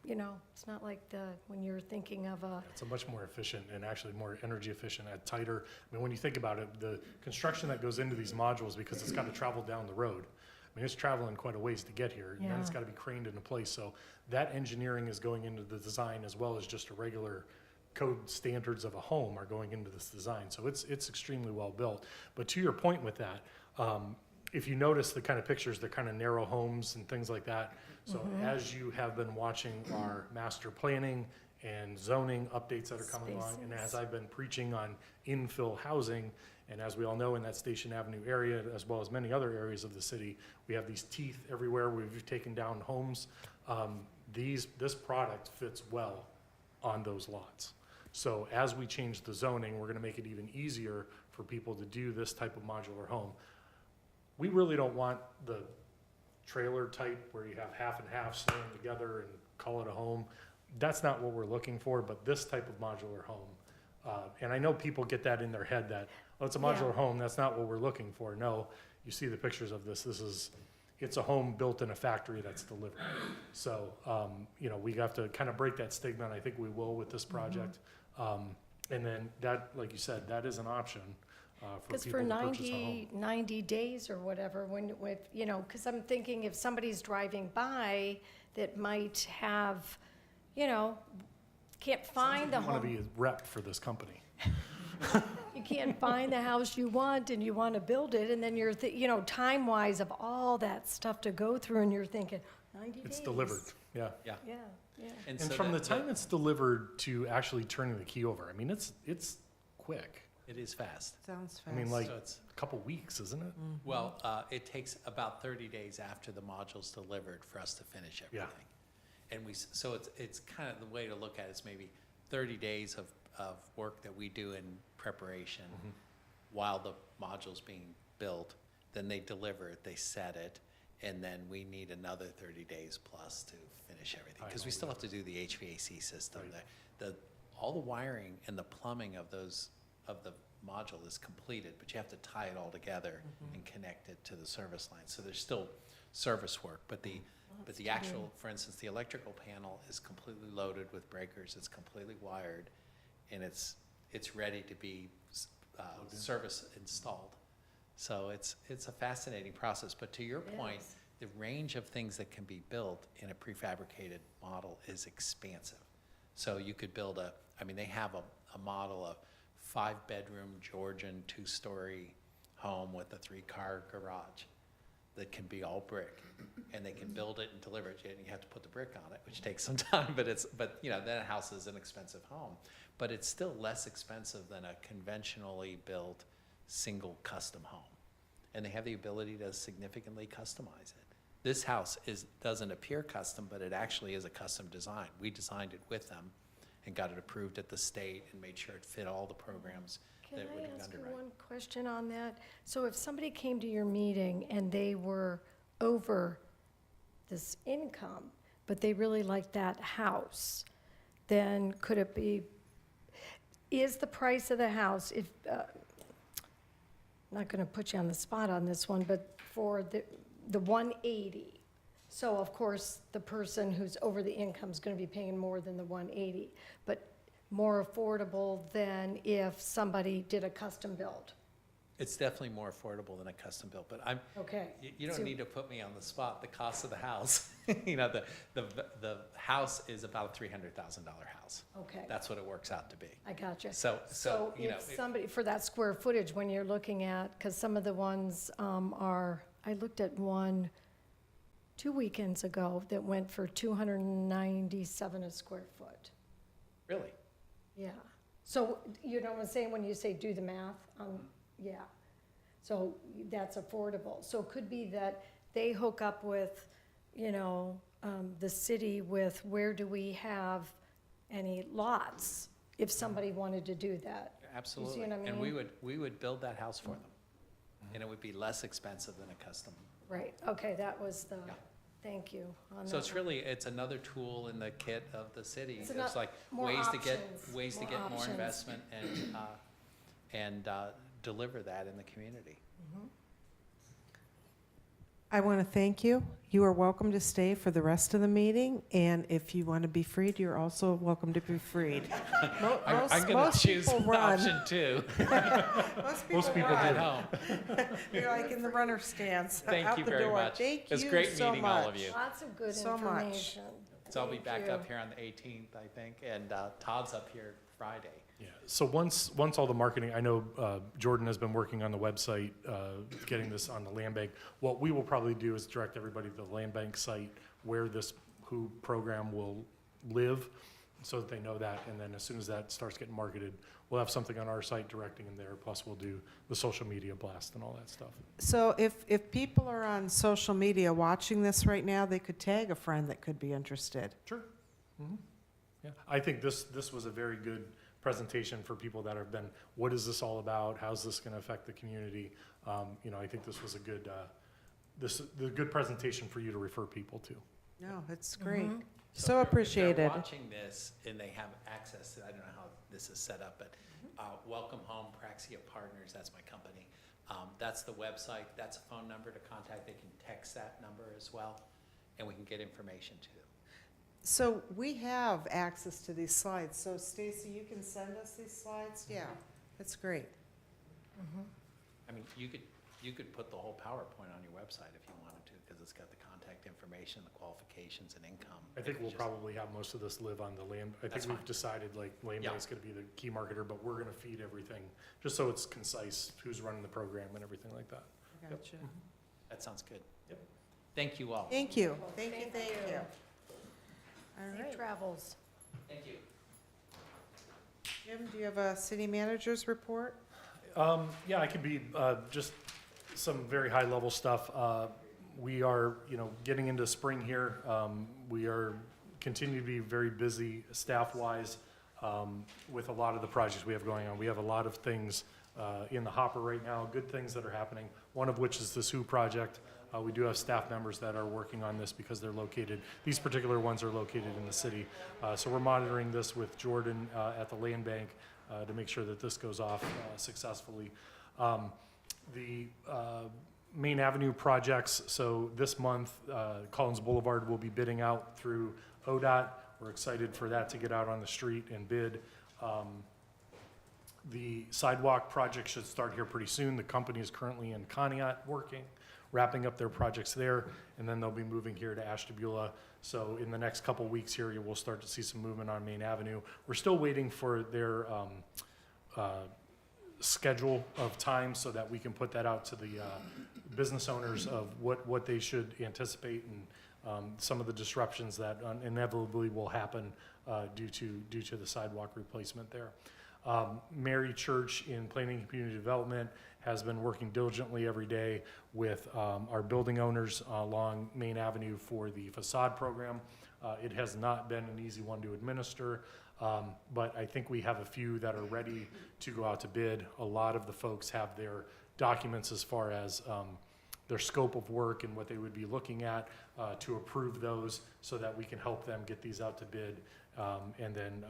it's not like when you're thinking of a, It's a much more efficient and actually more energy efficient and tighter. I mean, when you think about it, the construction that goes into these modules, because it's got to travel down the road. I mean, it's traveling quite a ways to get here, and then it's Yeah. got to be craned into place. So that engineering is going into the design as well as just a regular code standards of a home are going into this design. So it's extremely well built. But to your point with that, if you notice the kind of pictures, they're kind of narrow homes and things like that. So as you have been watching our master planning and zoning updates that are coming along, and as I've been preaching on infill housing, and as we all know in that Station Avenue area, as well as many other areas of the city, we have these teeth everywhere. We've taken down homes. This product fits well on those lots. So as we change the zoning, we're gonna make it even easier for people to do this type of modular home. We really don't want the trailer type where you have half and half slammed together and call it a home. That's not what we're looking for, but this type of modular home. And I know people get that in their head that, oh, it's a modular home, that's not what we're looking for. No, you see the pictures of this, it's a home built in a factory that's delivered. So, we have to kind of break that stigma, and I think we will with this project. And then that, like you said, that is an option for because people for to purchase a home. 90 days or whatever, because I'm thinking if somebody's driving by that might have, can't find the You want to home. be a rep for this company. You can't find the house you want and you want to build it, and then you're, time-wise of all that stuff to go through, and you're thinking, 90 days. It's delivered, yeah. Yeah. Yeah, yeah. And so from the that- time it's delivered to actually turning the key over, I mean, it's quick. It is fast. Sounds fast. I mean, like So it's, a couple weeks, isn't it? well, it takes about 30 days after the module's delivered for us to finish Yeah. everything. And so it's kind of, the way to look at it is maybe 30 days of work that we do in preparation while the module's being built. Then they deliver it, they set it, and then we need another 30 days plus to finish everything. Because we still have to do the HVAC system. All the wiring and the plumbing of the module is completed, but you have to tie it all together and connect it to the service line. So there's still service work, but the actual, for instance, the electrical panel is completely loaded with breakers. It's completely wired, and it's ready to be service installed. So it's a fascinating process. But to your point, Yes. the range of things that can be built in a prefabricated model is expansive. So you could build they have a model of 5-bedroom Georgian 2-story home with a 3-car garage that can be all brick, and they can build it and deliver it, and you have to put the brick on it, which takes some time, but then a house is an expensive home. But it's still less expensive than a conventionally built single custom home. And they have the ability to significantly customize it. This house doesn't appear custom, but it actually is a custom design. We designed it with them and got it approved at the state and made sure it fit all the programs Can that would I be ask you underwritten. one question on that? So if somebody came to your meeting and they were over this income, but they really liked that house, then could it be, is the price of the house, if, I'm not gonna put you on the spot on this one, but for the 180, so of course, the person who's over the income is gonna be paying more than the 180, but more affordable than if somebody did a custom build. It's definitely more affordable than a custom built, but Okay. you don't So- need to put me on the spot. The cost of the house, the house is about a $300,000 house. Okay, That's what it works out to be. I got you. So So if somebody, for that square footage, when you're looking at, because some of the ones are, I looked at one 2 weekends ago that went for $297 a square foot. Really? Yeah. So, you know what I'm saying, when you say do the math? Yeah. So that's affordable. So it could be that they hook up with, you know, the city with where do we have any lots, if somebody wanted to do that. Absolutely. what I And mean? we would build that house for them. And it would be less expensive than a custom. Right, okay, that was the, Yeah. thank you on So that it's one. really, it's another tool in the kit of the city. It's It's enough- like more ways to get, options, ways to more get more options. investment and deliver that in the community. I want to thank you. You are welcome to stay for the rest of the meeting, and if you want to be freed, you're also welcome to be freed. I'm gonna Most choose people run. option 2 Most people at run. home. You're like in the runner stands, Thank out you the very door. much. Thank you It's great so meeting all of much. you. Lots of good So much. information. So I'll be Thank back you. up here on the 18th, I think, and Todd's up here Friday. Yeah, so once all the marketing, I know Jordan has been working on the website, getting this on the land bank. What we will probably do is direct everybody to the land bank site where this WHO program will live, so that they know that, and then as soon as that starts getting marketed, we'll have something on our site directing them there, plus we'll do the social media blast and all that stuff. So if people are on social media watching this right now, they could tag a friend that could be interested. Sure. Mhm. Yeah, I think this was a very good presentation for people that have been, what is this all about? How's this going to affect the community? You know, I think this was a good, the good presentation for you to refer people to. No, it's great. Mhm. So if they're appreciated. watching this and they have access to, I don't know how this is set up, but Welcome Home Praxia Partners, that's my company. That's the website, that's a phone number to contact. They can text that number as well, and we can get information to them. So we have access to these slides. So Stacy, you can send us these slides? Yeah, that's great. I mean, you could put the whole PowerPoint on your website if you wanted to, because it's got the contact information, the qualifications, and income. I think If you we'll just- probably have most of this live on the land. I That's think we've fine. decided like land Yeah. bank's gonna be the key marketer, but we're gonna feed everything, just so it's concise, who's running the program and everything like that. Gotcha. That sounds good. Yep. Thank you all. Thank you, thank you, Thank thank you. you. All Safe right. travels. Thank you. Jim, do you have a city manager's report? Yeah, I could be, just some very high-level stuff. We are, you know, getting into spring here. We are continue to be very busy staff-wise, with a lot of the projects we have going on. We have a lot of things, in the hopper right now, good things that are happening, one of which is this WHO project. We do have staff members that are working on this because they're located, these particular ones are located in the city. So we're monitoring this with Jordan at the land bank to make sure that this goes off successfully. The Main Avenue projects, so this month, Collins Boulevard will be bidding out through ODOT. We're excited for that to get out on the street and bid. The sidewalk project should start here pretty soon. The company is currently in Conneaut working, wrapping up their projects there, and then they'll be moving here to Ashtabula. So in the next couple weeks here, you will start to see some movement on Main Avenue. We're still waiting for their schedule of time so that we can put that out to the business owners of what they should anticipate and some of the disruptions that inevitably will happen due to the sidewalk replacement there. Mary Church in Planning and Community Development has been working diligently every day with our building owners along Main Avenue for the facade program. It has not been an easy one to administer, but I think we have a few that are ready to go out to bid. A lot of the folks have their documents as far as their scope of work and what they would be looking at to approve those so that we can help them get these out to bid and then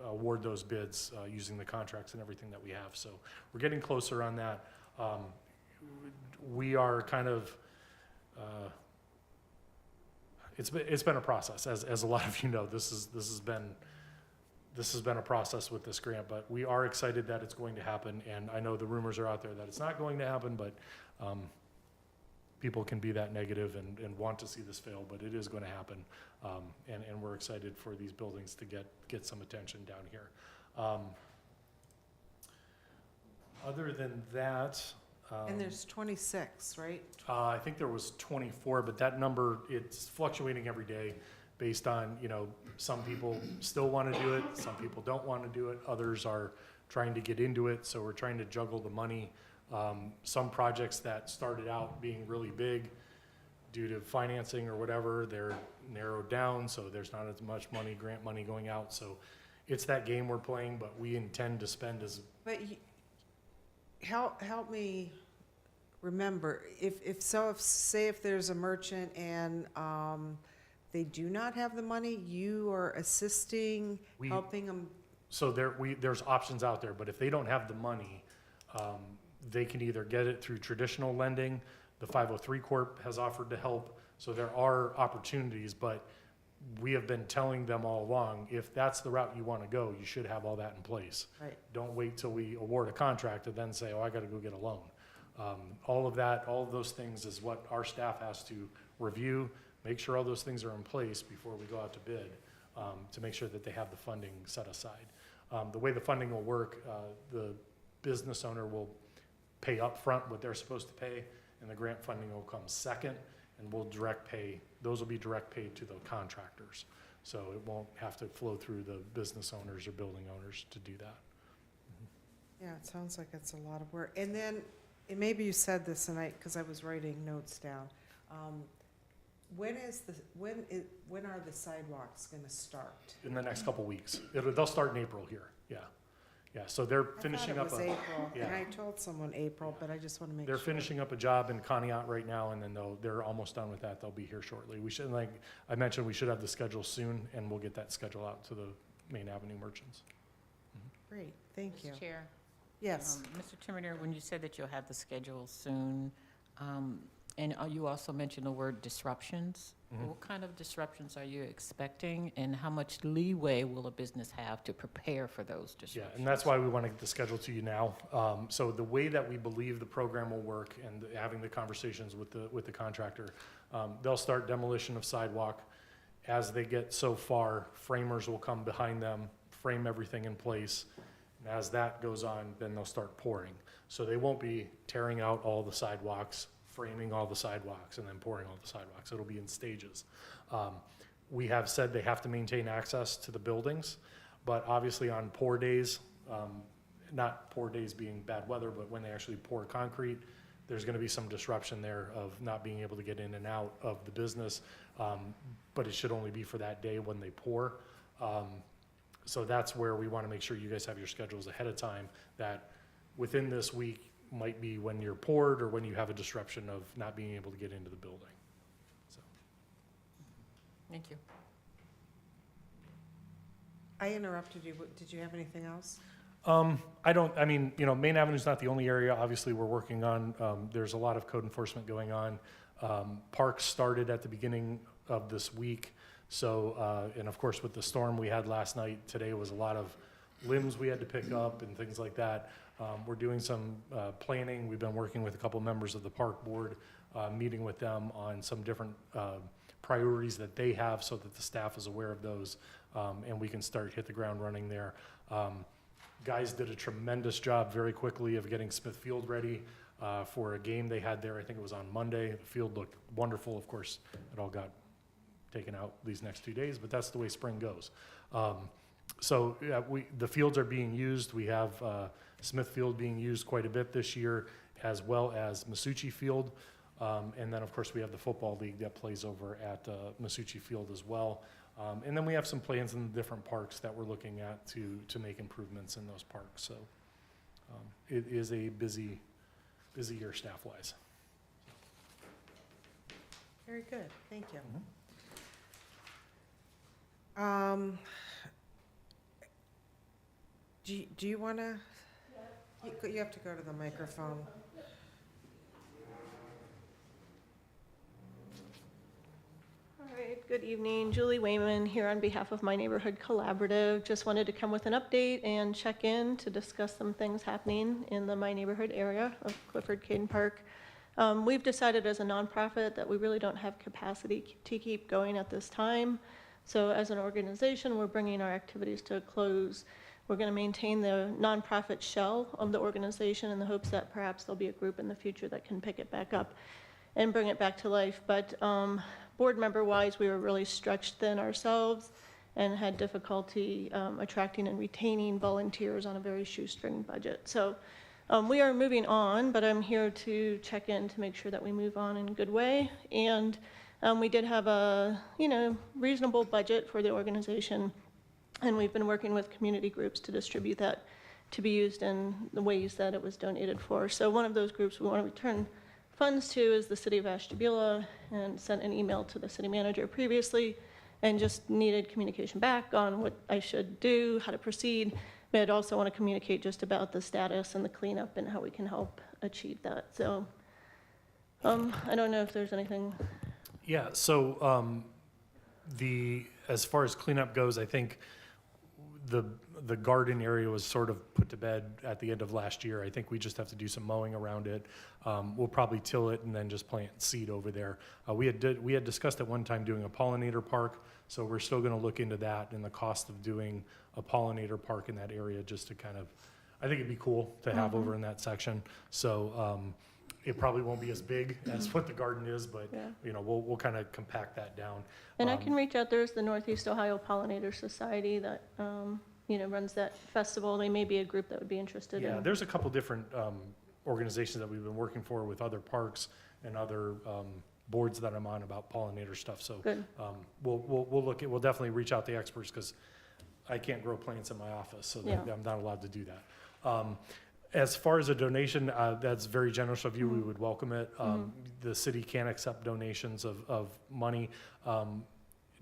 award those bids using the contracts and everything that we have. So we're getting closer on that. We are kind of, it's been a process, as a lot of you know. This has been a process with this grant, but we are excited that it's going to happen. And I know the rumors are out there that it's not going to happen, but people can be that negative and want to see this fail, but it is going to happen. And we're excited for these buildings to get some attention down here. Other than that, And there's 26, right? I think there was 24, but that number, it's fluctuating every day based on, some people still want to do it, some people don't want to do it, others are trying to get into it, so we're trying to juggle the money. Some projects that started out being really big due to financing or whatever, they're narrowed down, so there's not as much money, grant money going out, so it's that game we're playing, but we intend to spend as, But help me remember, say if there's a merchant and they do not have the money, you are assisting, We- helping them. so there's options out there, but if they don't have the money, they can either get it through traditional lending, the 503 Corp has offered to help, so there are opportunities, but we have been telling them all along, if that's the route you want to go, you should have all that in place. Right. Don't wait till we award a contract and then say, oh, I got to go get a loan. All of those things is what our staff has to review, make sure all those things are in place before we go out to bid, to make sure that they have the funding set aside. The way the funding will work, the business owner will pay upfront what they're supposed to pay, and the grant funding will come second, and we'll those will be direct paid to the contractors. So it won't have to flow through the business owners or building owners to do that. Yeah, it sounds like it's a lot of work. And then, and maybe you said this tonight, because I was writing notes down. When are the sidewalks gonna start? In the next couple weeks. They'll start in April here, yeah. Yeah, so they're finishing up I thought it was April, and yeah. I told someone April, but I just want to make sure. They're finishing up a job in Conneaut right now, and then they're almost done with that. They'll be here shortly. We should, like I mentioned, we should have the schedule soon, and we'll get that schedule out to the Main Avenue merchants. Great, thank you. Mr. Chair. Yes, Mr. Timonier, when you said that you'll have the schedule soon, and you also mentioned the word disruptions. Mhm. What kind of disruptions are you expecting, and how much leeway will a business have to prepare for those disruptions? Yeah, and that's why we want to get the schedule to you now. So the way that we believe the program will work, and having the conversations with the contractor, they'll start demolition of sidewalk. As they get so far, framers will come behind them, frame everything in place. And as that goes on, then they'll start pouring. So they won't be tearing out all the sidewalks, framing all the sidewalks, and then pouring all the sidewalks. It'll be in stages. We have said they have to maintain access to the buildings, but obviously on poor days, not poor days being bad weather, but when they actually pour concrete, there's gonna be some disruption there of not being able to get in and out of the business. But it should only be for that day when they pour. So that's where we wanna make sure you guys have your schedules ahead of time, that within this week might be when you're poured or when you have a disruption of not being able to get into the building. So, Thank you. I interrupted you. Did you have anything else? Main Avenue's not the only area, obviously, we're working on. There's a lot of code enforcement going on. Parks started at the beginning of this week. So, and of course, with the storm we had last night, today was a lot of limbs we had to pick up and things like that. We're doing some planning. We've been working with a couple members of the park board, meeting with them on some different priorities that they have so that the staff is aware of those, and we can hit the ground running there. Guys did a tremendous job very quickly of getting Smith Field ready for a game they had there. I think it was on Monday. The field looked wonderful. Of course, it all got taken out these next 2 days, but that's the way spring goes. So yeah, the fields are being used. We have Smith Field being used quite a bit this year, as well as Masucci Field. And then, of course, we have the football league that plays over at Masucci Field as well. And then we have some plans in the different parks that we're looking at to make improvements in those parks. So it is a busy year staff-wise. Very good, thank you. Do you want to? You have to go to the microphone. All right, good evening. Julie Wayman here on behalf of My Neighborhood Collaborative. Just wanted to come with an update and check in to discuss some things happening in the My Neighborhood area of Clifford Caden Park. We've decided as a nonprofit that we really don't have capacity to keep going at this time. So as an organization, we're bringing our activities to a close. we're going to maintain the nonprofit shell of the organization in the hopes that perhaps there'll be a group in the future that can pick it back up and bring it back to life. But board member-wise, we were really stretched thin ourselves and had difficulty attracting and retaining volunteers on a very shoestring budget. So we are moving on, but I'm here to check in to make sure that we move on in a good way. And we did have a, reasonable budget for the organization, and we've been working with community groups to distribute that to be used in the ways that it was donated for. So one of those groups we want to return funds to is the City of Ashtabula, and sent an email to the city manager previously and just needed communication back on what I should do, how to proceed. But I'd also want to communicate just about the status and the cleanup and how we can help achieve that. So I don't know if there's anything. Yeah, so as far as cleanup goes, I think the garden area was sort of put to bed at the end of last year. I think we just have to do some mowing around it. We'll probably till it and then just plant seed over there. We had discussed at one time doing a pollinator park, so we're still going to look into that and the cost of doing a pollinator park in that area, just to kind of, I think it'd be cool to have over in that section. So it probably won't be as big as what the garden is, but Yeah. We'll kind of compact that down. And I can reach out. There's the Northeast Ohio Pollinator Society that, runs that festival. They may be a group that would be interested Yeah, in. there's a couple different organizations that we've been working for with other parks and other boards that I'm on about pollinator stuff. So Good. we'll look at, we'll definitely reach out to experts, because I can't grow plants in my office, so Yeah. I'm not allowed to do that. As far as a donation, that's very generous of you. We would welcome it. The city can accept donations of money.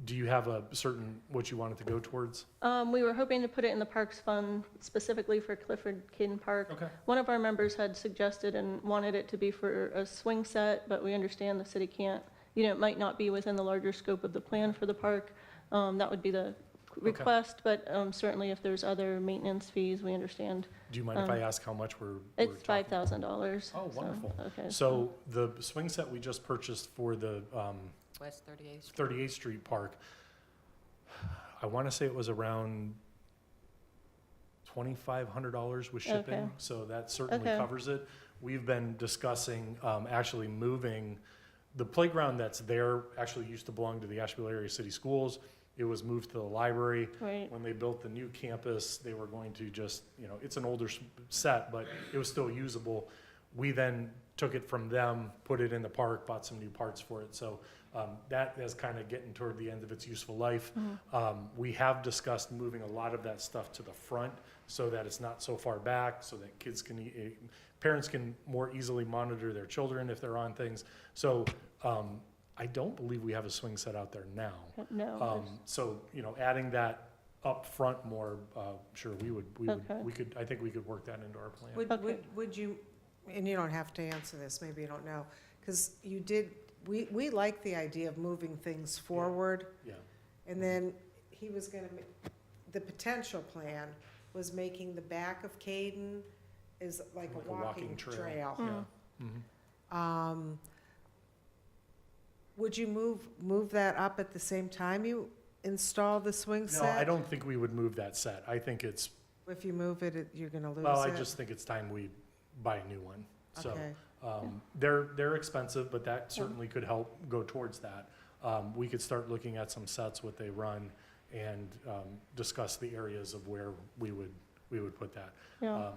Do you have a certain, what you want it to go towards? We were hoping to put it in the Parks Fund specifically for Clifford Kidden Park. Okay. One of our members had suggested and wanted it to be for a swing set, but we understand the city can't, it might not be within the larger scope of the plan for the park. That would be the request, but certainly if there's other maintenance fees, we understand. Do you mind if I ask how much we're It's talking? $5,000. Oh, wonderful. Okay. So the swing set we just purchased for the West 38th. 38th Street Park, I want to say it was around $2,500 with shipping, Okay. so that certainly Okay. covers it. We've been discussing actually moving, the playground that's there actually used to belong to the Asheville Area City Schools. It was moved to the library. Right. When they built the new campus, they were going to just, it's an older set, but it was still usable. We then took it from them, put it in the park, bought some new parts for it. So that is kind of getting toward the end of its useful life. We have discussed moving a lot of that stuff to the front so that it's not so far back, so that kids can, parents can more easily monitor their children if they're on things. So I don't believe we have a swing set out there now. No. So, adding that up front more, sure, Okay. I think we could work that into our plan. Would you, and you don't have to answer this, maybe you don't know, because we like the idea of moving things forward. Yeah, And then he was gonna, the potential plan was making the back of Caden is like a walking trail. yeah. Mhm. Would you move that up at the same time you install the swing No, set? I don't think we would move that set. I think it's, If you move it, you're gonna lose it? well, I just think it's time we buy a new one. So, Okay. they're expensive, but that certainly could help go towards that. We could start looking at some sets, what they run, and discuss the areas of where we would put that. Yeah.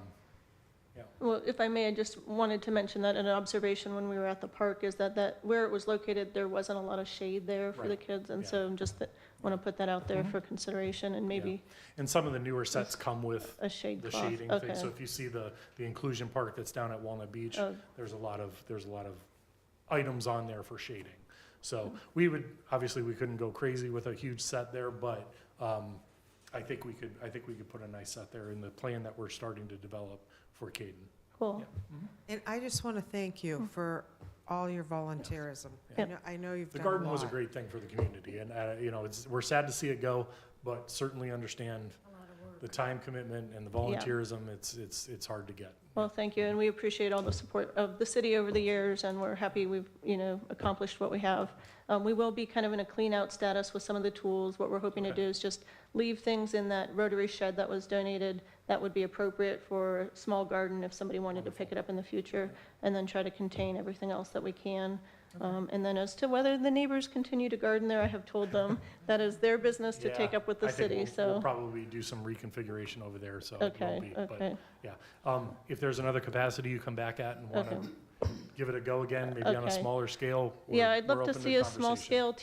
Well, if I may, I just wanted to mention that an observation when we were at the park is that where it was located, there wasn't a lot of shade there for the Right. kids. And Yeah. so just want to put that out there for consideration and maybe And some of the newer sets come with a shade the cloth. shading Okay. thing. So if you see the inclusion park that's down at Walnut Beach, Oh. there's a lot of items on there for shading. So we couldn't go crazy with a huge set there, but I think we could put a nice set there in the plan that we're starting to develop for Caden. Cool. And I just want to thank you for all your volunteerism. Yeah. I know you've The done a garden was a lot. great thing for the community, and we're sad to see it go, but certainly understand the time commitment and the volunteerism, it's hard to get. Well, thank you, and we appreciate all the support of the city over the years, and we're happy we've, accomplished what we have. We will be kind of in a clean-out status with some of the tools. What we're hoping to Okay. do is just leave things in that rotary shed that was donated that would be appropriate for a small garden if somebody wanted to pick it up in the future, and then try to contain everything else that we can. And then as to whether the neighbors continue to garden there, I have told them that is their business to take Yeah, up with the I think city, we'll so. probably do some reconfiguration over there, so it will Okay, be, but, okay, yeah. If there's another capacity you come back at and want to okay. give it a go again, maybe on a Okay. smaller scale, Yeah, I'd we're love to open see a conversation. small-scale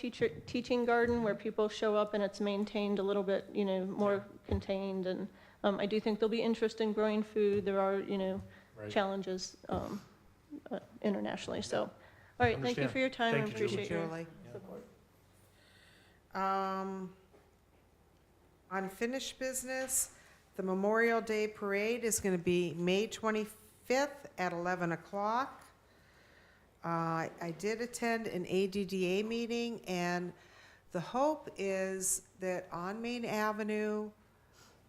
teaching garden where people show up and it's maintained a little bit, more contained. And I do think there'll be interest in growing food. There are, Right. challenges internationally, so. All right, thank you Understand. for your time. I Thank you, Julie. appreciate your Julie. support. Unfinished business, the Memorial Day Parade is going to be May 25th at 11 o'clock. I did attend an ADDA meeting, and the hope is that on Main Avenue,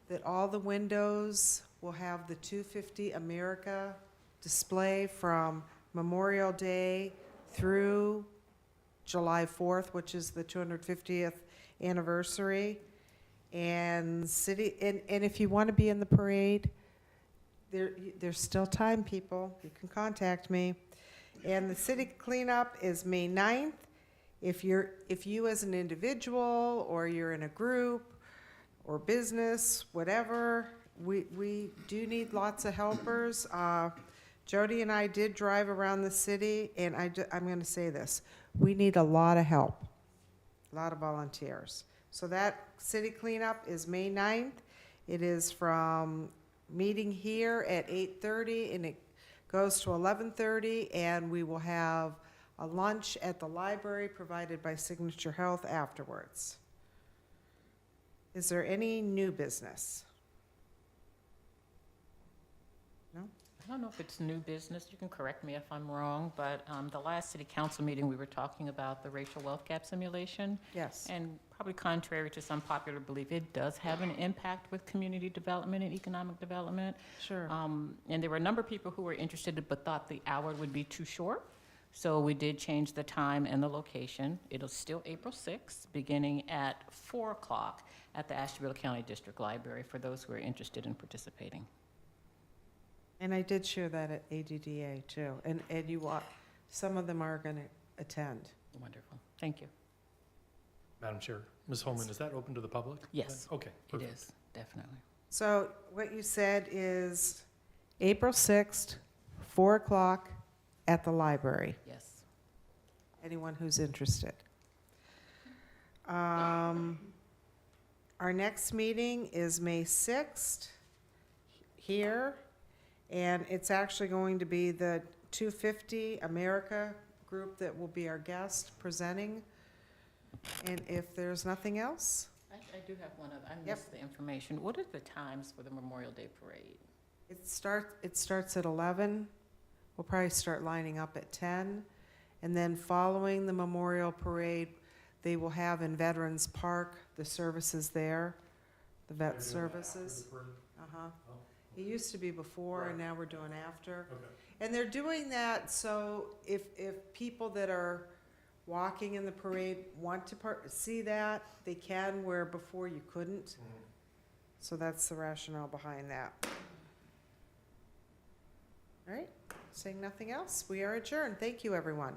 that all the windows will have the 250 America display from Memorial Day through July 4th, which is the 250th anniversary. And and if you want to be in the parade, there's still time, people. You can contact me. And the city cleanup is May 9th. If you as an individual or you're in a group or business, whatever, we do need lots of helpers. Jody and I did drive around the city, and I'm going to say this. We need a lot of help, a lot of volunteers. So that city cleanup is May 9th. It is from meeting here at 8:30, and it goes to 11:30, and we will have a lunch at the library provided by Signature Health afterwards. Is there any new business? No? I don't know if it's new business, you can correct me if I'm wrong, but the last city council meeting, we were talking about the racial wealth gap simulation. Yes. And probably contrary to some popular belief, it does have an impact with community development and economic development. Sure. And there were a number of people who were interested but thought the hour would be too short. So we did change the time and the location. It'll still April 6th, beginning at 4 o'clock at the Ashtabula County District Library for those who are interested in participating. And I did share that at ADDA too. And some of them are going to attend. Wonderful. Thank you. Madam Chair, Ms. Holman, is that open to the public? Yes, Okay, it perfect. is, definitely. So what you said is April 6th, 4 o'clock at the library. Yes. Anyone who's interested. Our next meeting is May 6th here, and it's actually going to be the 250 America group that will be our guest presenting. And if there's nothing else, I do have one other, I Yep. missed the information. What are the times for the Memorial Day Parade? it starts at 11. We'll probably start lining up at 10. And then following the Memorial Parade, they will have in Veterans Park, the services there, the vet services. Uh-huh. It used to be before, and now we're doing after. Okay. And they're doing that so if people that are walking in the parade want to see that, they can, where before you couldn't. So that's the rationale behind that. All right, saying nothing else, we are adjourned. Thank you, everyone.